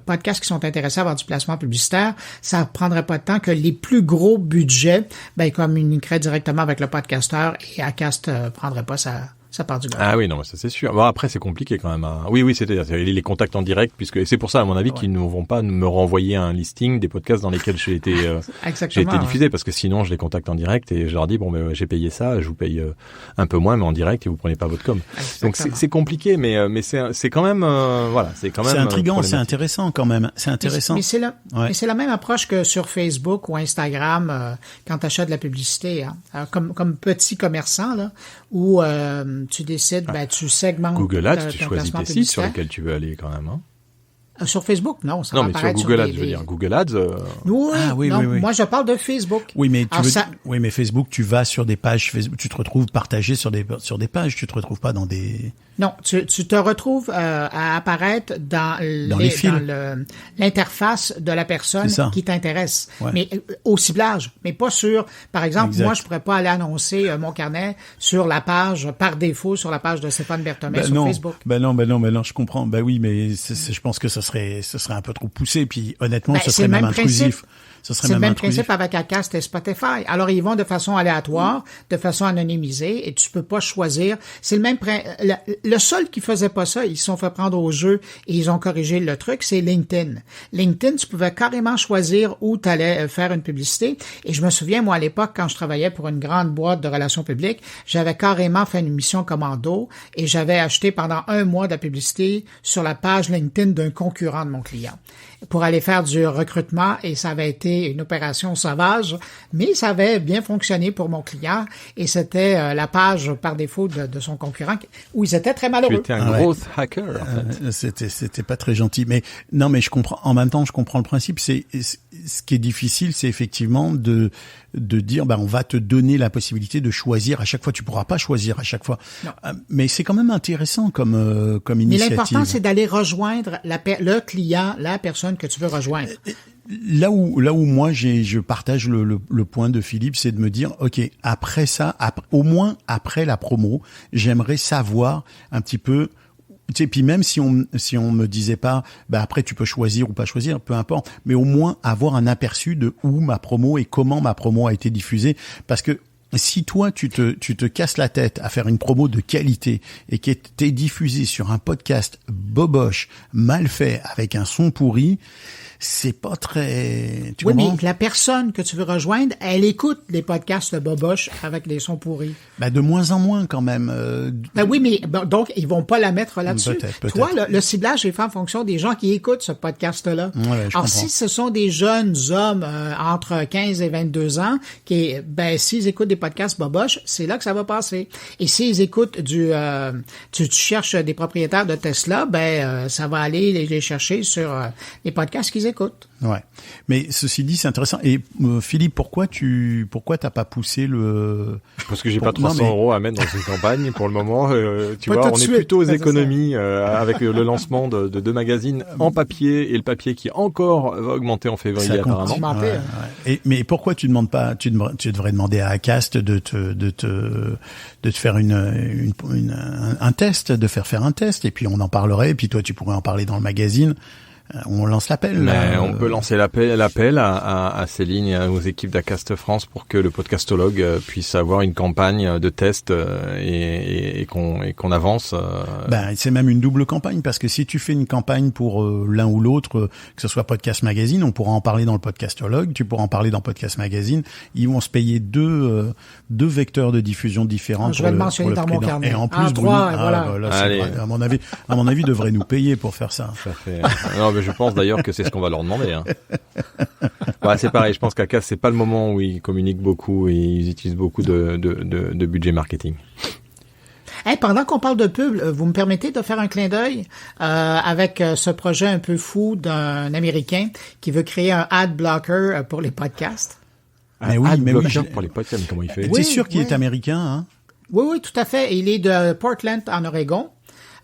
podcasts qui sont intéressés à avoir du placement publicitaire, ça prendrait pas de temps que les plus gros budgets, ben communiqueraient directement avec le podcasteur et Acast prendrait pas sa part du gars. Ah oui, non, ça c'est sûr. Bon, après, c'est compliqué quand même. Oui, c'est-à-dire les contacts en direct, puisque c'est pour ça, à mon avis, qu'ils ne vont pas me renvoyer un listing des podcasts dans lesquels j'ai été diffusé, parce que sinon, je les contacte en direct et je leur dis, bon, ben, j'ai payé ça, je vous paye un peu moins, mais en direct, et vous prenez pas votre com. Donc c'est compliqué, mais c'est quand même, voilà, c'est quand même. C'est intriguant, c'est intéressant quand même. C'est intéressant. Mais c'est la même approche que sur Facebook ou Instagram quand tu achètes de la publicité, hein. Alors, comme petit commerçant là, où tu décides, tu segmentes. Google Ads, tu choisis tes sites sur lesquels tu veux aller quand même. Hein. Sur Facebook, non. Ça non, va mais sur apparaître Google Ads, je veux dire. Google Ads. Oui. Moi, je parle de Facebook. Oui, mais mais Facebook, tu vas sur des pages Facebook, tu te retrouves partagé sur des pages, tu te retrouves pas dans des. Non, tu te retrouves à apparaître dans l'interface de la personne qui t'intéresse, mais au ciblage, mais pas sur. Par exemple, moi, je pourrais pas aller annoncer mon carnet sur la page par défaut sur la page de Stéphane Berthomé sur Facebook. Non, je comprends. Oui, mais je pense que ce serait un peu trop poussé. Puis honnêtement, ce serait même intrusif. C'est le même principe avec Acast et Spotify. Alors, ils vont de façon aléatoire, de façon anonymisée, et tu peux pas choisir. C'est le même le seul qui faisait pas ça, ils se sont fait prendre au jeu et ils ont corrigé le truc, c'est LinkedIn. LinkedIn, tu pouvais carrément choisir où tu allais faire une publicité. Et je me souviens, moi, à l'époque, quand je travaillais pour une grande boîte de relations publiques, j'avais carrément fait une mission commando et j'avais acheté pendant 1 mois de la publicité sur la page LinkedIn d'un concurrent de mon client pour aller faire du recrutement, et ça avait été une opération sauvage, mais ça avait bien fonctionné pour mon client, et c'était la page par défaut de son concurrent où ils étaient très malheureux. Tu étais un gros hacker, en fait. C'était pas très gentil, mais non, mais je comprends, en même temps, je comprends le principe. C'est ce qui est difficile, c'est effectivement de dire, on va te donner la possibilité de choisir à chaque fois. Tu pourras pas choisir à chaque fois. Mais c'est quand même intéressant comme initiative. Mais l'important, c'est d'aller rejoindre le client, la personne que tu veux rejoindre. Là où moi je partage le point de Philippe, c'est de me dire, ok, après ça, au moins après la promo, j'aimerais savoir un petit peu. Tu sais, puis même si on me disait pas, après tu peux choisir ou pas choisir, peu importe, mais au moins avoir un aperçu de où ma promo et comment ma promo a été diffusée, parce que si toi tu te casses la tête à faire une promo de qualité et qui était diffusée sur un podcast boboche, mal fait, avec un son pourri, c'est pas très. Oui, mais la personne que tu veux rejoindre, elle écoute les podcasts de boboche avec des sons pourris. De moins en moins quand même. Oui, mais donc ils vont pas la mettre là-dessus. Peut-être. Toi, le ciblage est fait en fonction des gens qui écoutent ce podcast-là. Ouais, alors si ce sont des jeunes hommes entre 15 et 22 ans qui, s'ils écoutent des podcasts boboche, c'est là que ça va passer. Et s'ils écoutent tu cherches des propriétaires de Tesla, ça va aller les chercher sur les podcasts qu'ils écoutent. Ouais. Mais ceci dit, c'est intéressant. Et Philippe, pourquoi t'as pas poussé le... Parce que j'ai pas 300 € à mettre dans une campagne pour le moment. Tu vois, on est plutôt aux économies avec le lancement de 2 magazines en papier et le papier qui encore va augmenter en février apparemment. Mais pourquoi tu demandes pas, tu devrais demander à Acast de te faire un test, de faire un test, et puis on en parlerait, et puis toi tu pourrais en parler dans le magazine. On lance l'appel. Mais on peut lancer l'appel à Céline et aux équipes d'Acast France pour que le podcastologue puisse avoir une campagne de test et qu'on avance. C'est même une double campagne, parce que si tu fais une campagne pour l'un ou l'autre, que ce soit Podcast Magazine, on pourra en parler dans le podcastologue, tu pourras en parler dans Podcast Magazine. Ils vont se payer deux vecteurs de diffusion différents. Je vais le mentionner dans mon carnet. Et en plus, à mon avis, devrait nous payer pour faire ça. Ça fait... Non, mais je pense d'ailleurs que c'est ce qu'on va leur demander. Hein. C'est pareil. Je pense qu'Acast, c'est pas le moment où ils communiquent beaucoup et ils utilisent beaucoup de budget marketing. Hey, pendant qu'on parle de pub, vous me permettez de faire un clin d'œil avec ce projet un peu fou d'un Américain qui veut créer un ad blocker pour les podcasts. Mais oui, pour les podcasts, comment il fait? T'es sûr qu'il est américain, hein? Oui, tout à fait. Il est de Portland, en Oregon.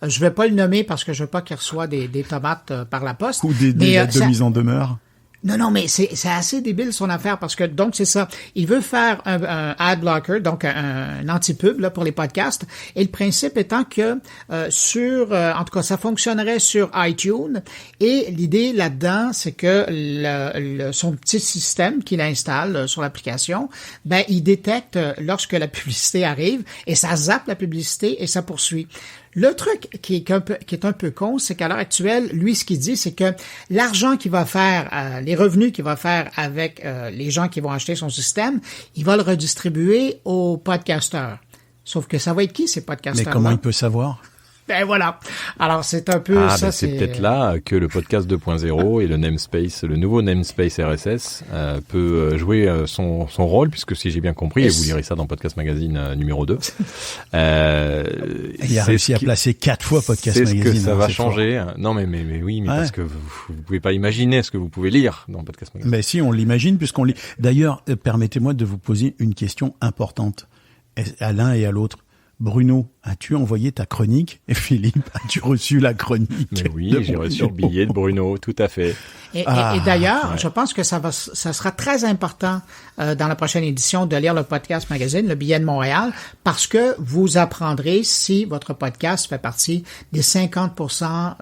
Je vais pas le nommer parce que je veux pas qu'il reçoive des tomates par la poste. Ou des lettres de mise en demeure. Non, mais c'est assez débile son affaire, parce que donc c'est ça. Il veut faire un ad blocker, donc un anti-pub là pour les podcasts. Et le principe étant que en tout cas, ça fonctionnerait sur iTunes. Et l'idée là-dedans, c'est que son petit système qu'il installe sur l'application, il détecte lorsque la publicité arrive et ça zappe la publicité et ça poursuit. Le truc qui est un peu con, c'est qu'à l'heure actuelle, lui, ce qu'il dit, c'est que l'argent qu'il va faire, les revenus qu'il va faire avec les gens qui vont acheter son système, il va le redistribuer aux podcasteurs. Sauf que ça va être qui, ces podcasteurs? Mais comment il peut savoir? Voilà. Alors, c'est un peu ça. C'est peut-être là que le podcast 2.0 et le nouveau namespace RSS peut jouer son rôle, puisque si j'ai bien compris, et vous lirez ça dans Podcast Magazine numéro 2. Il a réussi à placer 4 fois Podcast Magazine. C'est ce que ça va changer. Fort. Non, mais oui, parce que vous pouvez pas imaginer ce que vous pouvez lire dans Podcast Magazine. Mais si, on l'imagine, puisqu'on lit. D'ailleurs, permettez-moi de vous poser une question importante à l'un et à l'autre. Bruno, as-tu envoyé ta chronique? Et Philippe, as-tu reçu la chronique? Mais oui, j'ai reçu le billet de Bruno, tout à fait. Et d'ailleurs, je pense que ça sera très important dans la prochaine édition de lire le Podcast Magazine, le billet de Montréal, parce que vous apprendrez si votre podcast fait partie des 50%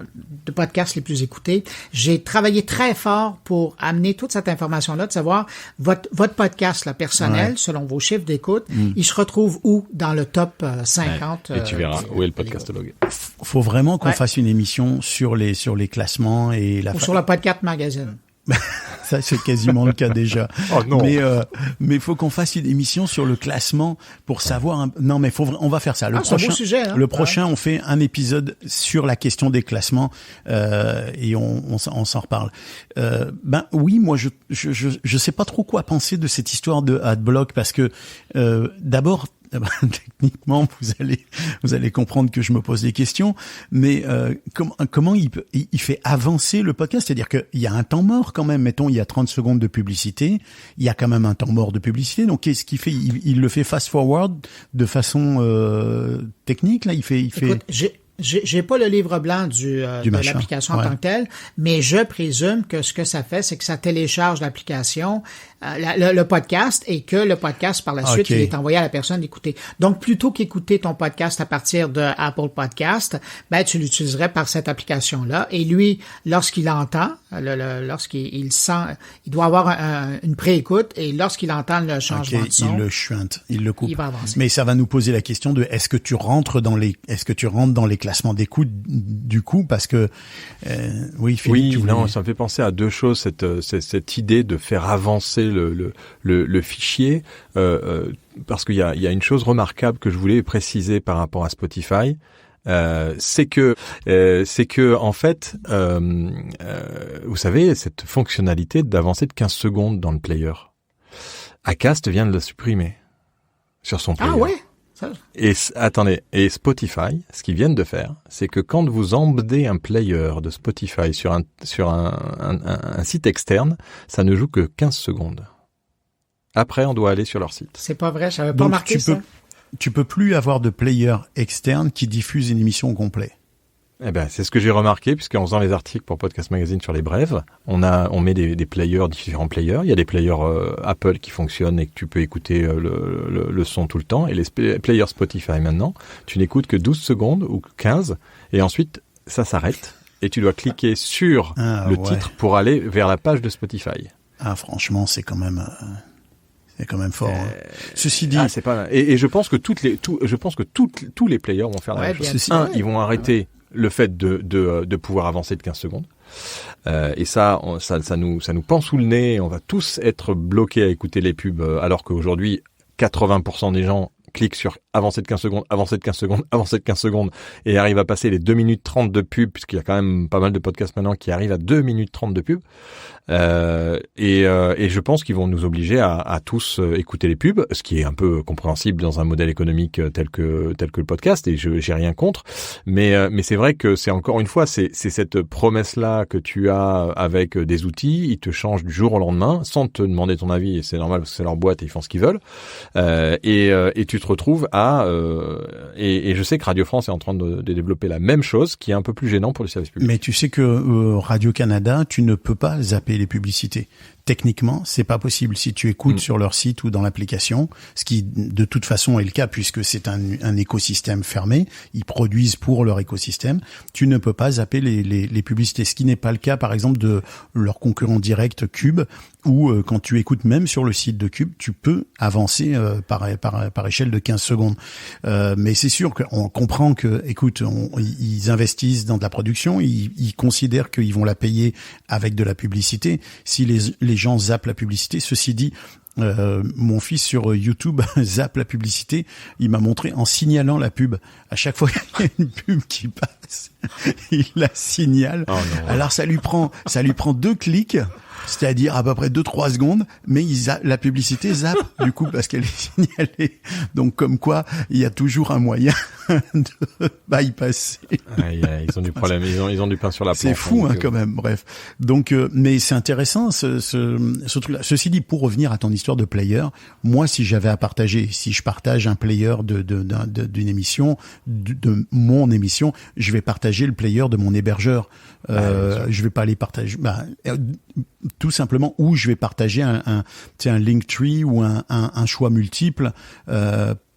de podcasts les plus écoutés. J'ai travaillé très fort pour amener toute cette information-là, de savoir votre podcast là, personnel, selon vos chiffres d'écoute, il se retrouve où dans le top 50. Et tu verras où est le podcastologue. Faut vraiment qu'on fasse une émission sur les classements et sur le Podcast Magazine. Ça, c'est quasiment le cas déjà. Oh non. Mais faut qu'on fasse une émission sur le classement pour savoir. Non, mais on va faire ça. C'est un beau sujet. Hein? Le prochain, on fait un épisode sur la question des classements et on s'en reparle. Oui, moi, je sais pas trop quoi penser de cette histoire de adblock, parce que d'abord. Techniquement, vous allez comprendre que je me pose des questions, mais comment il fait avancer le podcast? C'est-à-dire qu'il y a un temps mort quand même. Mettons, il y a 30 secondes de publicité, il y a quand même un temps mort de publicité. Donc, qu'est-ce qu'il fait? Il le fait fast forward de façon technique. Là, il fait. Écoute, j'ai pas le livre blanc de l'application en tant que telle, mais je présume que ce que ça fait, c'est que ça télécharge l'application, le podcast, et que le podcast, par la suite, il est envoyé à la personne d'écouter. Donc, plutôt qu'écouter ton podcast à partir de Apple Podcast, tu l'utiliserais par cette application-là. Et lui, lorsqu'il entend, lorsqu'il sent, il doit avoir une préécoute, et lorsqu'il entend le changement de son, il le chuinte, il le coupe. Il va avancer. Mais ça va nous poser la question de est-ce que tu rentres dans les classements d'écoute du coup, parce que Philippe, ça me fait penser à deux choses, cette idée de faire avancer le fichier, parce qu'il y a une chose remarquable que je voulais préciser par rapport à Spotify. C'est que en fait, vous savez, cette fonctionnalité d'avancer de 15 secondes dans le player, Acast vient de le supprimer sur son player. Ah ouais. Et Spotify, ce qu'ils viennent de faire, c'est que quand vous embedez un player de Spotify sur un site externe, ça ne joue que 15 secondes. Après, on doit aller sur leur site. C'est pas vrai, j'avais pas remarqué ça. Tu peux plus avoir de player externe qui diffuse une émission complète. C'est ce que j'ai remarqué, puisqu'en faisant les articles pour Podcast Magazine sur les brèves, on met des players, différents players. Il y a des players Apple qui fonctionnent et que tu peux écouter le son tout le temps. Et les players Spotify maintenant, tu n'écoutes que 12 secondes ou 15, et ensuite ça s'arrête. et tu dois cliquer sur le titre pour aller vers la page de Spotify. Ah, franchement, c'est quand même fort. Ceci dit, c'est pas. Et je pense que tous les players vont faire la même chose. Ils vont arrêter le fait de pouvoir avancer de 15 secondes. Et ça nous pend sous le nez. On va tous être bloqués à écouter les pubs, alors qu'aujourd'hui 80% des gens cliquent sur avancer de 15 secondes, avancer de 15 secondes, avancer de 15 secondes et arrivent à passer les 2 minutes 30 de pub, puisqu'il y a quand même pas mal de podcasts maintenant qui arrivent à 2 minutes 30 de pub. Et je pense qu'ils vont nous obliger à tous écouter les pubs, ce qui est un peu compréhensible dans un modèle économique tel que le podcast, et j'ai rien contre. Mais c'est vrai que c'est encore une fois, c'est cette promesse-là que tu as avec des outils, ils te changent du jour au lendemain, sans te demander ton avis, et c'est normal parce que c'est leur boîte et ils font ce qu'ils veulent. Et tu te retrouves et je sais que Radio France est en train de développer la même chose, qui est un peu plus gênant pour le service public. Mais tu sais que Radio-Canada, tu ne peux pas zapper les publicités. Techniquement, c'est pas possible si tu écoutes sur leur site ou dans l'application, ce qui de toute façon est le cas puisque c'est un écosystème fermé, ils produisent pour leur écosystème, tu ne peux pas zapper les publicités, ce qui n'est pas le cas par exemple de leur concurrent direct Cube, où quand tu écoutes même sur le site de Cube, tu peux avancer par échelle de 15 secondes. Mais c'est sûr qu'on comprend que, écoute, ils investissent dans de la production, ils considèrent qu'ils vont la payer avec de la publicité. Si les gens zappent la publicité, ceci dit, mon fils sur YouTube zappe la publicité, il m'a montré en signalant la pub. À chaque fois qu'il y a une pub qui passe, il la signale. Oh non. Alors ça lui prend 2 clics, c'est-à-dire à peu près 2-3 secondes, mais la publicité zappe du coup parce qu'elle est signalée. Donc comme quoi, il y a toujours un moyen de bypasser. Ils ont du problème, ils ont du pain sur la planche. C'est fou quand même. Bref. Donc mais c'est intéressant ce truc-là. Ceci dit, pour revenir à ton histoire de player, moi si j'avais à partager, si je partage un player d'une émission, de mon émission, je vais partager le player de mon hébergeur. Je vais pas les partager tout simplement, ou je vais partager un Linktree ou un choix multiple,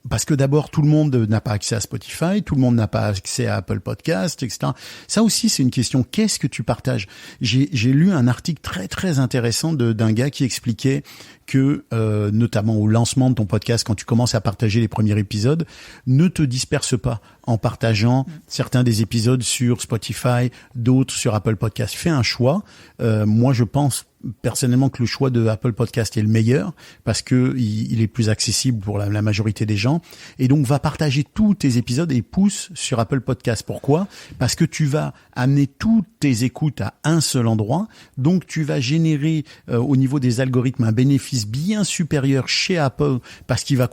parce que d'abord tout le monde n'a pas accès à Spotify, tout le monde n'a pas accès à Apple Podcast, etc. Ça aussi c'est une question. Qu'est-ce que tu partages? J'ai lu un article très très intéressant d'un gars qui expliquait que notamment au lancement de ton podcast, quand tu commences à partager les premiers épisodes, ne te disperse pas en partageant certains des épisodes sur Spotify, d'autres sur Apple Podcast. Fais un choix. Moi je pense personnellement que le choix de Apple Podcast est le meilleur parce que il est plus accessible pour la majorité des gens, et donc va partager tous tes épisodes et pousse sur Apple Podcast. Pourquoi? Parce que tu vas amener toutes tes écoutes à un seul endroit, donc tu vas générer au niveau des algorithmes un bénéfice bien supérieur chez Apple, parce qu'il va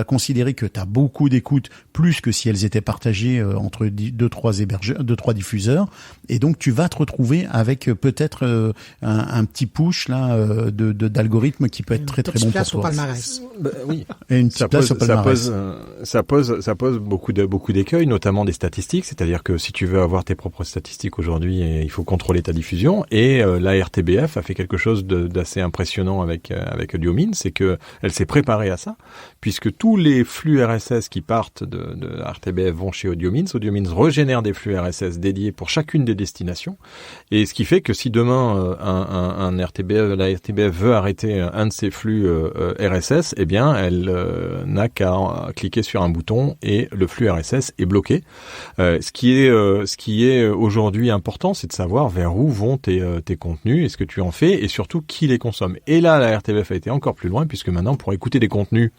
considérer que tu as beaucoup d'écoutes, plus que si elles étaient partagées entre 2-3 diffuseurs, et donc tu vas te retrouver avec peut-être un petit push là d'algorithme qui peut être très très bon pour toi. Oui. Et une petite place au palmarès. Ça pose beaucoup d'écueils, notamment des statistiques, c'est-à-dire que si tu veux avoir tes propres statistiques aujourd'hui, il faut contrôler ta diffusion, et la RTBF a fait quelque chose d'assez impressionnant avec Audiomins, c'est que elle s'est préparée à ça, puisque tous les flux RSS qui partent de RTBF vont chez Audiomins. Audiomins régénère des flux RSS dédiés pour chacune des destinations, et ce qui fait que si demain la RTBF veut arrêter un de ces flux RSS, eh bien elle n'a qu'à cliquer sur un bouton et le flux RSS est bloqué. Ce qui est aujourd'hui important, c'est de savoir vers où vont tes contenus et ce que tu en fais, et surtout qui les consomme. Et là, la RTBF a été encore plus loin, puisque maintenant, pour écouter des contenus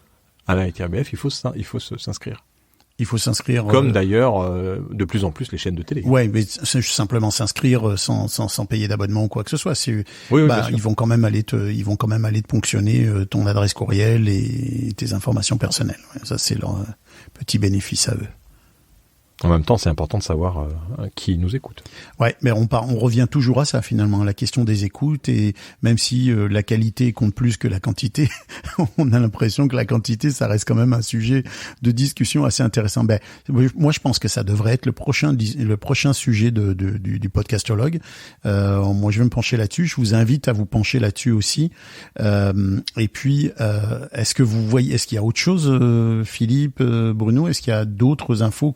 à la RTBF, il faut s'inscrire. Il faut s'inscrire. Comme d'ailleurs, de plus en plus, les chaînes de télé. Ouais, mais c'est simplement s'inscrire sans payer d'abonnement ou quoi que ce soit. Ils vont quand même aller te ponctionner ton adresse courriel et tes informations personnelles. Ça, c'est leur petit bénéfice à eux. En même temps, c'est important de savoir qui nous écoute. Ouais, mais on revient toujours à ça finalement, à la question des écoutes, et même si la qualité compte plus que la quantité, on a l'impression que la quantité, ça reste quand même un sujet de discussion assez intéressant. Moi, je pense que ça devrait être le prochain sujet du podcastologue. Moi, je vais me pencher là-dessus. Je vous invite à vous pencher là-dessus aussi. Et puis, est-ce qu'il y a autre chose, Philippe, Bruno? Est-ce qu'il y a d'autres infos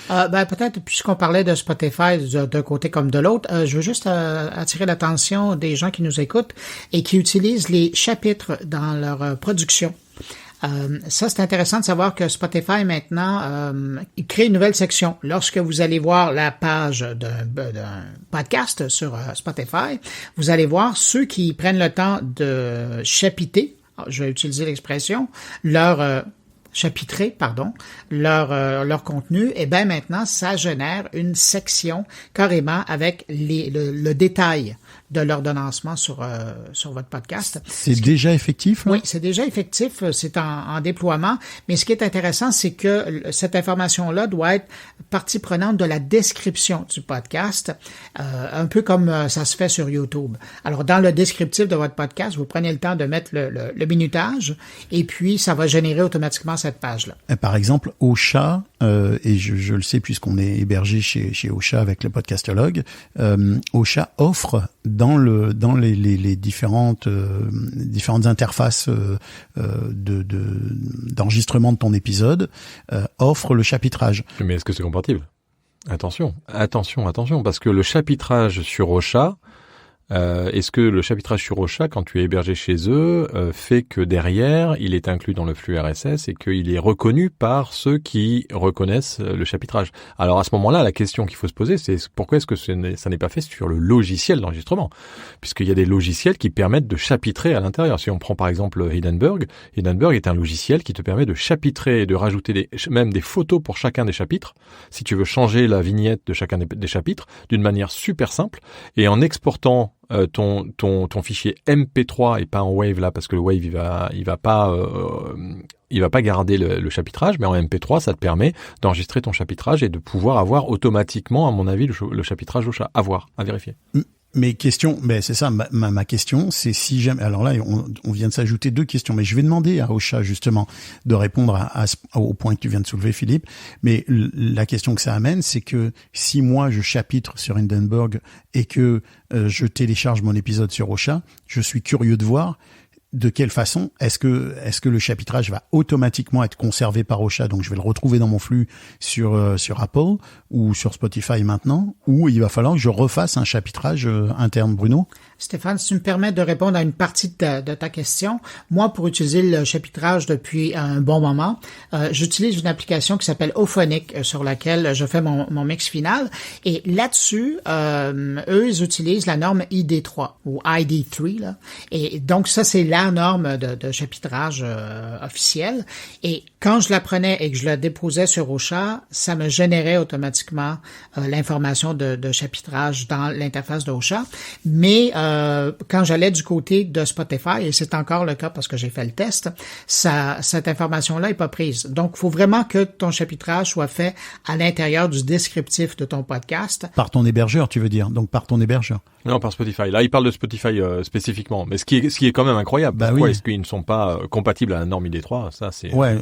Peut-être, puisqu'on parlait de Spotify d'un côté comme de l'autre, je veux juste attirer l'attention des gens qui nous écoutent et qui utilisent les chapitres dans leur production. Ça, c'est intéressant de savoir que Spotify, maintenant, il crée une nouvelle section. Lorsque vous allez voir la page d'un podcast sur Spotify, vous allez voir ceux qui prennent le temps de chapitrer, je vais utiliser l'expression, leur contenu, et bien maintenant, ça génère une section carrément avec le détail de l'ordonnancement sur votre podcast. C'est déjà effectif, là? Oui, c'est déjà effectif, c'est en déploiement, mais ce qui est intéressant, c'est que cette information-là doit être partie prenante de la description du podcast, un peu comme ça se fait sur YouTube. Alors, dans le descriptif de votre podcast, vous prenez le temps de mettre le minutage, et puis ça va générer automatiquement cette page-là. Par exemple, Ocha, et je le sais puisqu'on est hébergé chez Ocha avec le Podcastologue, Ocha offre dans les différentes interfaces d'enregistrement de ton épisode, offre le chapitrage. Mais est-ce que c'est compatible? Attention, parce que le chapitrage sur Ocha, est-ce que le chapitrage sur Ocha, quand tu es hébergé chez eux, fait que derrière, il est inclus dans le flux RSS et qu'il est reconnu par ceux qui reconnaissent le chapitrage? Alors à ce moment-là, la question qu'il faut se poser, c'est pourquoi est-ce que ça n'est pas fait sur le logiciel d'enregistrement? Puisqu'il y a des logiciels qui permettent de chapitrer à l'intérieur. Si on prend par exemple Hindenburg est un logiciel qui te permet de chapitrer et de rajouter même des photos pour chacun des chapitres. Si tu veux changer la vignette de chacun des chapitres d'une manière super simple et en exportant ton fichier MP3 et pas en Wave là, parce que le Wave il va pas garder le chapitrage, mais en MP3 ça te permet d'enregistrer ton chapitrage et de pouvoir avoir automatiquement, à mon avis, le chapitrage au chat. À voir, à vérifier. Mais c'est ça, ma question, c'est si jamais, alors là, on vient de s'ajouter 2 questions, mais je vais demander à Ocha, justement, de répondre au point que tu viens de soulever, Philippe, mais la question que ça amène, c'est que si moi, je chapitre sur Hindenburg et que je télécharge mon épisode sur Ocha, je suis curieux de voir de quelle façon est-ce que le chapitrage va automatiquement être conservé par Ocha, donc je vais le retrouver dans mon flux sur Apple ou sur Spotify maintenant, ou il va falloir que je refasse un chapitrage interne, Bruno? Stéphane, si tu me permets de répondre à une partie de ta question, moi, pour utiliser le chapitrage depuis un bon moment, j'utilise une application qui s'appelle Auphonic, sur laquelle je fais mon mix final, et là-dessus, eux, ils utilisent la norme ID3 ou ID3, là, et donc ça, c'est la norme de chapitrage officielle, et quand je la prenais et que je la déposais sur Ocha, ça me générait automatiquement l'information de chapitrage dans l'interface d'Ocha, mais quand j'allais du côté de Spotify, et c'est encore le cas parce que j'ai fait le test, cette information-là est pas prise. Donc, il faut vraiment que ton chapitrage soit fait à l'intérieur du descriptif de ton podcast. Par ton hébergeur, tu veux dire? Donc, par ton hébergeur. Non, par Spotify. Là, il parle de Spotify spécifiquement. Mais ce qui est quand même incroyable. Pourquoi est-ce qu'ils ne sont pas compatibles à la norme ID3? Ça, c'est... Ouais.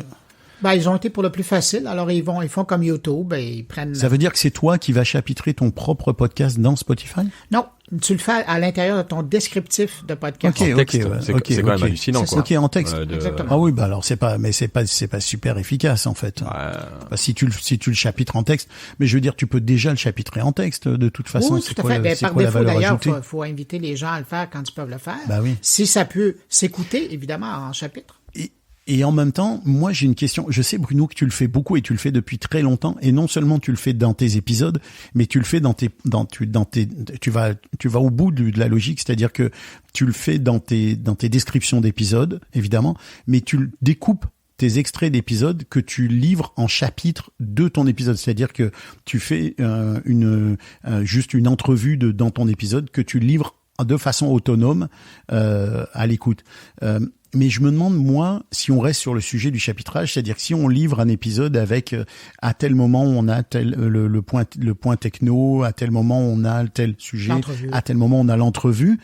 Ils ont été pour le plus facile. Alors, ils font comme YouTube et ils prennent... Ça veut dire que c'est toi qui vas chapitrer ton propre podcast dans Spotify? Non. Tu le fais à l'intérieur de ton descriptif de podcast. C'est quand même hallucinant, quoi. Ok, en texte. Exactement. Ah oui, alors c'est pas super efficace, en fait. Si tu le chapitres en texte. Mais je veux dire, tu peux déjà le chapitrer en texte, de toute façon. Oui, tout à fait. Par défaut, d'ailleurs, faut inviter les gens à le faire quand ils peuvent le faire. Oui. Si ça peut s'écouter, évidemment, en chapitre. Et en même temps, moi j'ai une question. Je sais, Bruno, que tu le fais beaucoup et tu le fais depuis très longtemps. Et non seulement tu le fais dans tes épisodes, mais tu le fais tu vas au bout de la logique, c'est-à-dire que tu le fais dans tes descriptions d'épisodes, évidemment, mais tu découpes tes extraits d'épisodes que tu livres en chapitres de ton épisode, c'est-à-dire que tu fais juste une entrevue dans ton épisode que tu livres de façon autonome à l'écoute. Mais je me demande, moi, si on reste sur le sujet du chapitrage, c'est-à-dire que si on livre un épisode avec à tel moment on a le point techno, à tel moment on a tel sujet, à tel moment on a l'entrevue,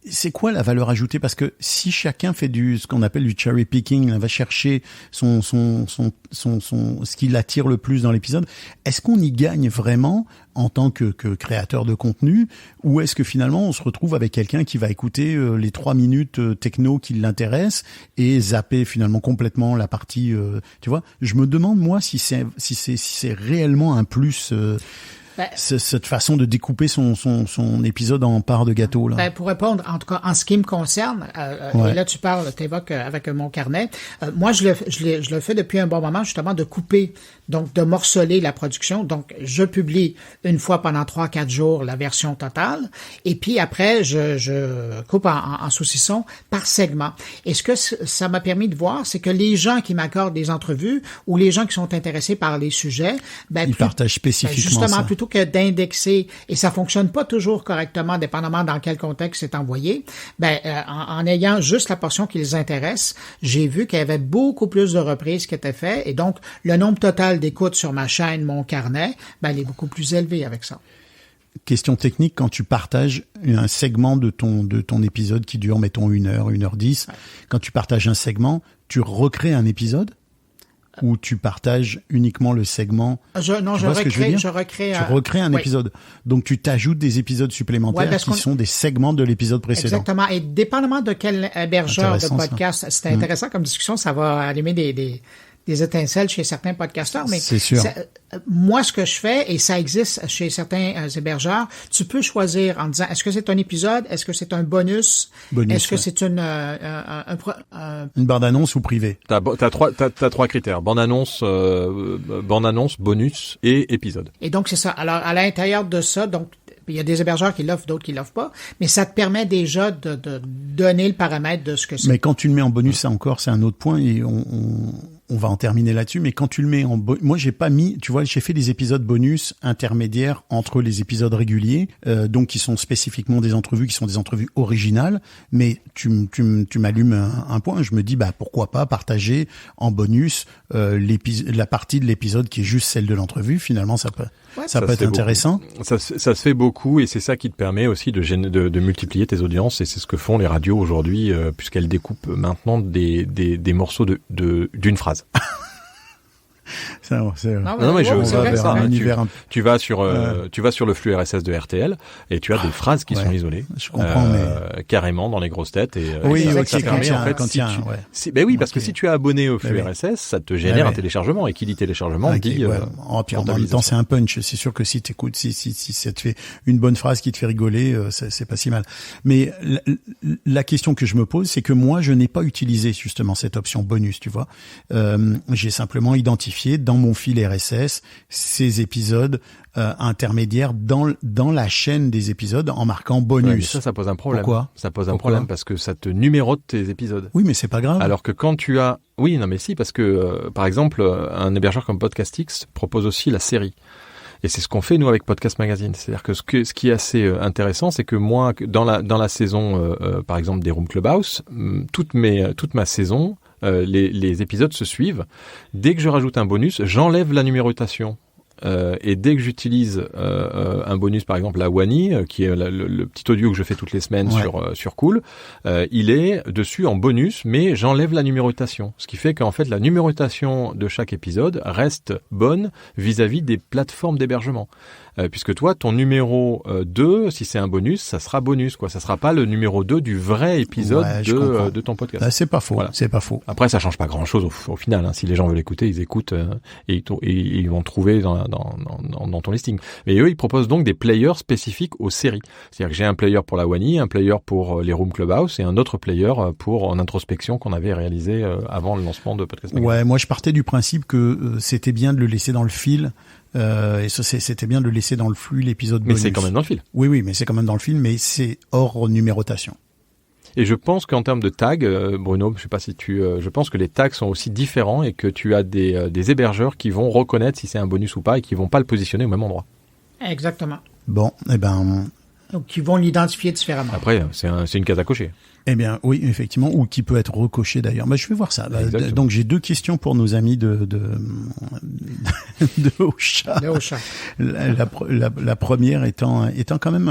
c'est quoi la valeur ajoutée? Parce que si chacun fait ce qu'on appelle du cherry picking, va chercher ce qui l'attire le plus dans l'épisode, est-ce qu'on y gagne vraiment en tant que créateur de contenu, ou est-ce que finalement on se retrouve avec quelqu'un qui va écouter les 3 minutes techno qui l'intéressent et zapper finalement complètement la partie, tu vois? Je me demande moi si c'est réellement un plus. Cette façon de découper son épisode en parts de gâteau là. Pour répondre, en tout cas en ce qui me concerne, et là tu t'évoques avec mon carnet. Moi je le fais depuis un bon moment justement de couper, donc de morceler la production. Donc je publie une fois pendant 3-4 jours la version totale, et puis après je coupe en saucisson par segment. Et ce que ça m'a permis de voir, c'est que les gens qui m'accordent des entrevues ou les gens qui sont intéressés par les sujets, ils partagent spécifiquement justement ça. Plutôt que d'indexer, et ça fonctionne pas toujours correctement, dépendamment dans quel contexte c'est envoyé, en ayant juste la portion qui les intéresse, j'ai vu qu'il y avait beaucoup plus de reprises qui étaient faites, et donc le nombre total d'écoutes sur ma chaîne, mon carnet, il est beaucoup plus élevé avec ça. Question technique, quand tu partages un segment de ton épisode qui dure, mettons, 1h, 1h10, quand tu partages un segment, tu recrées un épisode? Ou tu partages uniquement le segment? Je recrée un épisode. Donc tu t'ajoutes des épisodes supplémentaires qui sont des segments de l'épisode précédent. Exactement. Et dépendamment de quel hébergeur de podcast, c'est intéressant comme discussion, ça va allumer des étincelles chez certains podcasteurs, mais c'est sûr. Moi, ce que je fais, et ça existe chez certains hébergeurs, tu peux choisir en disant, est-ce que c'est un épisode, est-ce que c'est un bonus, est-ce que c'est une bande-annonce ou privé? T'as 3 critères: bande-annonce, bonus et épisode. Et donc c'est ça. Alors à l'intérieur de ça, donc il y a des hébergeurs qui l'offrent, d'autres qui l'offrent pas, mais ça te permet déjà de donner le paramètre de ce que c'est. Mais quand tu le mets en bonus, ça encore, c'est un autre point, et on va en terminer là-dessus, mais quand tu le mets moi j'ai pas mis, tu vois, j'ai fait des épisodes bonus intermédiaires entre les épisodes réguliers, donc qui sont spécifiquement des entrevues, qui sont des entrevues originales, mais tu m'allumes un point, je me dis pourquoi pas partager en bonus la partie de l'épisode qui est juste celle de l'entrevue. Finalement ça peut être intéressant. Ça se fait beaucoup, et c'est ça qui te permet aussi de multiplier tes audiences, et c'est ce que font les radios aujourd'hui, puisqu'elles découpent maintenant des morceaux d'une phrase. Tu vas sur le flux RSS de RTL et tu as des phrases qui sont isolées. Je comprends, carrément dans les grosses têtes, et ça permet parce que si tu es abonné au flux RSS, ça te génère un téléchargement, et qui dit téléchargement dit puis en même temps c'est un punch. C'est sûr que si t'écoutes, si ça te fait une bonne phrase qui te fait rigoler, c'est pas si mal. Mais la question que je me pose, c'est que moi je n'ai pas utilisé justement cette option bonus, tu vois. J'ai simplement identifié dans mon fil RSS ces épisodes intermédiaires dans la chaîne des épisodes en marquant bonus. Ça pose un problème. Pourquoi? Ça pose un problème parce que ça te numérote tes épisodes. Oui, mais c'est pas grave. Alors que quand tu as... Oui, non mais si, parce que par exemple, un hébergeur comme PodcastX propose aussi la série. Et c'est ce qu'on fait nous avec Podcast Magazine. C'est-à-dire que ce qui est assez intéressant, c'est que moi, dans la saison, par exemple, des Room Clubhouse, toute ma saison, les épisodes se suivent. Dès que je rajoute un bonus, j'enlève la numérotation. Et dès que j'utilise un bonus, par exemple la Wani, qui est le petit audio que je fais toutes les semaines sur Cool, il est dessus en bonus, mais j'enlève la numérotation. Ce qui fait qu'en fait la numérotation de chaque épisode reste bonne vis-à-vis des plateformes d'hébergement. Puisque toi, ton numéro 2, si c'est un bonus, ça sera bonus, quoi. Ça sera pas le numéro 2 du vrai épisode de ton podcast. C'est pas faux. Voilà. C'est pas faux. Après, ça change pas grand-chose au final. Hein. Si les gens veulent écouter, ils écoutent et ils vont trouver dans ton listing. Mais eux, ils proposent donc des players spécifiques aux séries. C'est-à-dire que j'ai un player pour la Wani, un player pour les Room Clubhouse et un autre player pour en introspection qu'on avait réalisé avant le lancement de Podcast Magazine. Ouais, moi je partais du principe que c'était bien de le laisser dans le fil. Et ça, c'était bien de le laisser dans le flux, l'épisode bonus. Mais c'est quand même dans le fil. Oui, mais c'est quand même dans le fil, mais c'est hors numérotation. Et je pense qu'en termes de tags, Bruno, je sais pas si je pense que les tags sont aussi différents et que tu as des hébergeurs qui vont reconnaître si c'est un bonus ou pas et qui vont pas le positionner au même endroit. Exactement. Bon, donc, qui vont l'identifier différemment. Après, c'est une case à cocher. Eh bien, oui, effectivement, ou qui peut être recoché d'ailleurs. Je vais voir ça. Donc, j'ai 2 questions pour nos amis de Ocha. De Ocha. La première étant quand même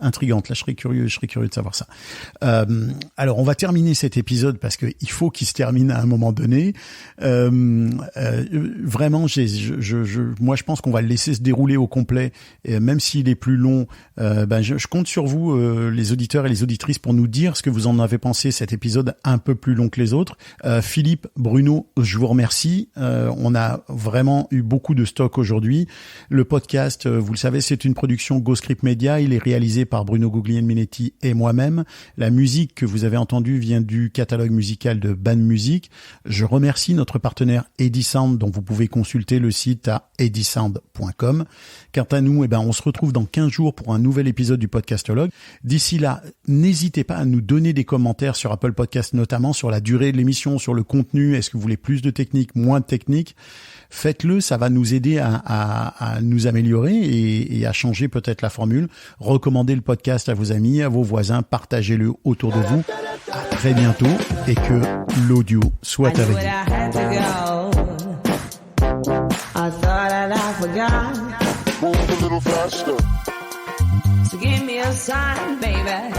intrigante. Là, je serais curieux de savoir ça. Alors, on va terminer cet épisode parce que il faut qu'il se termine à un moment donné. Vraiment, moi, je pense qu'on va le laisser se dérouler au complet, et même s'il est plus long. Je compte sur vous, les auditeurs et les auditrices, pour nous dire ce que vous en avez pensé, cet épisode un peu plus long que les autres. Philippe, Bruno, je vous remercie. On a vraiment eu beaucoup de stock aujourd'hui. Le podcast, vous le savez, c'est une production GoScript Media. Il est réalisé par Bruno Guglielminetti et moi-même. La musique que vous avez entendue vient du catalogue musical de Ban Music. Je remercie notre partenaire Edisound, dont vous pouvez consulter le site à edisound.com. Quant à nous, on se retrouve dans 15 jours pour un nouvel épisode du Podcastologue. D'ici là, n'hésitez pas à nous donner des commentaires sur Apple Podcast, notamment sur la durée de l'émission, sur le contenu. Est-ce que vous voulez plus de technique, moins de technique? Faites-le, ça va nous aider à nous améliorer et à changer peut-être la formule. Recommandez le podcast à vos amis, à vos voisins, partagez-le autour de vous. À très bientôt et que l'audio soit avec vous. I thought that I forgot. Move a little faster. So give me a sign, baby.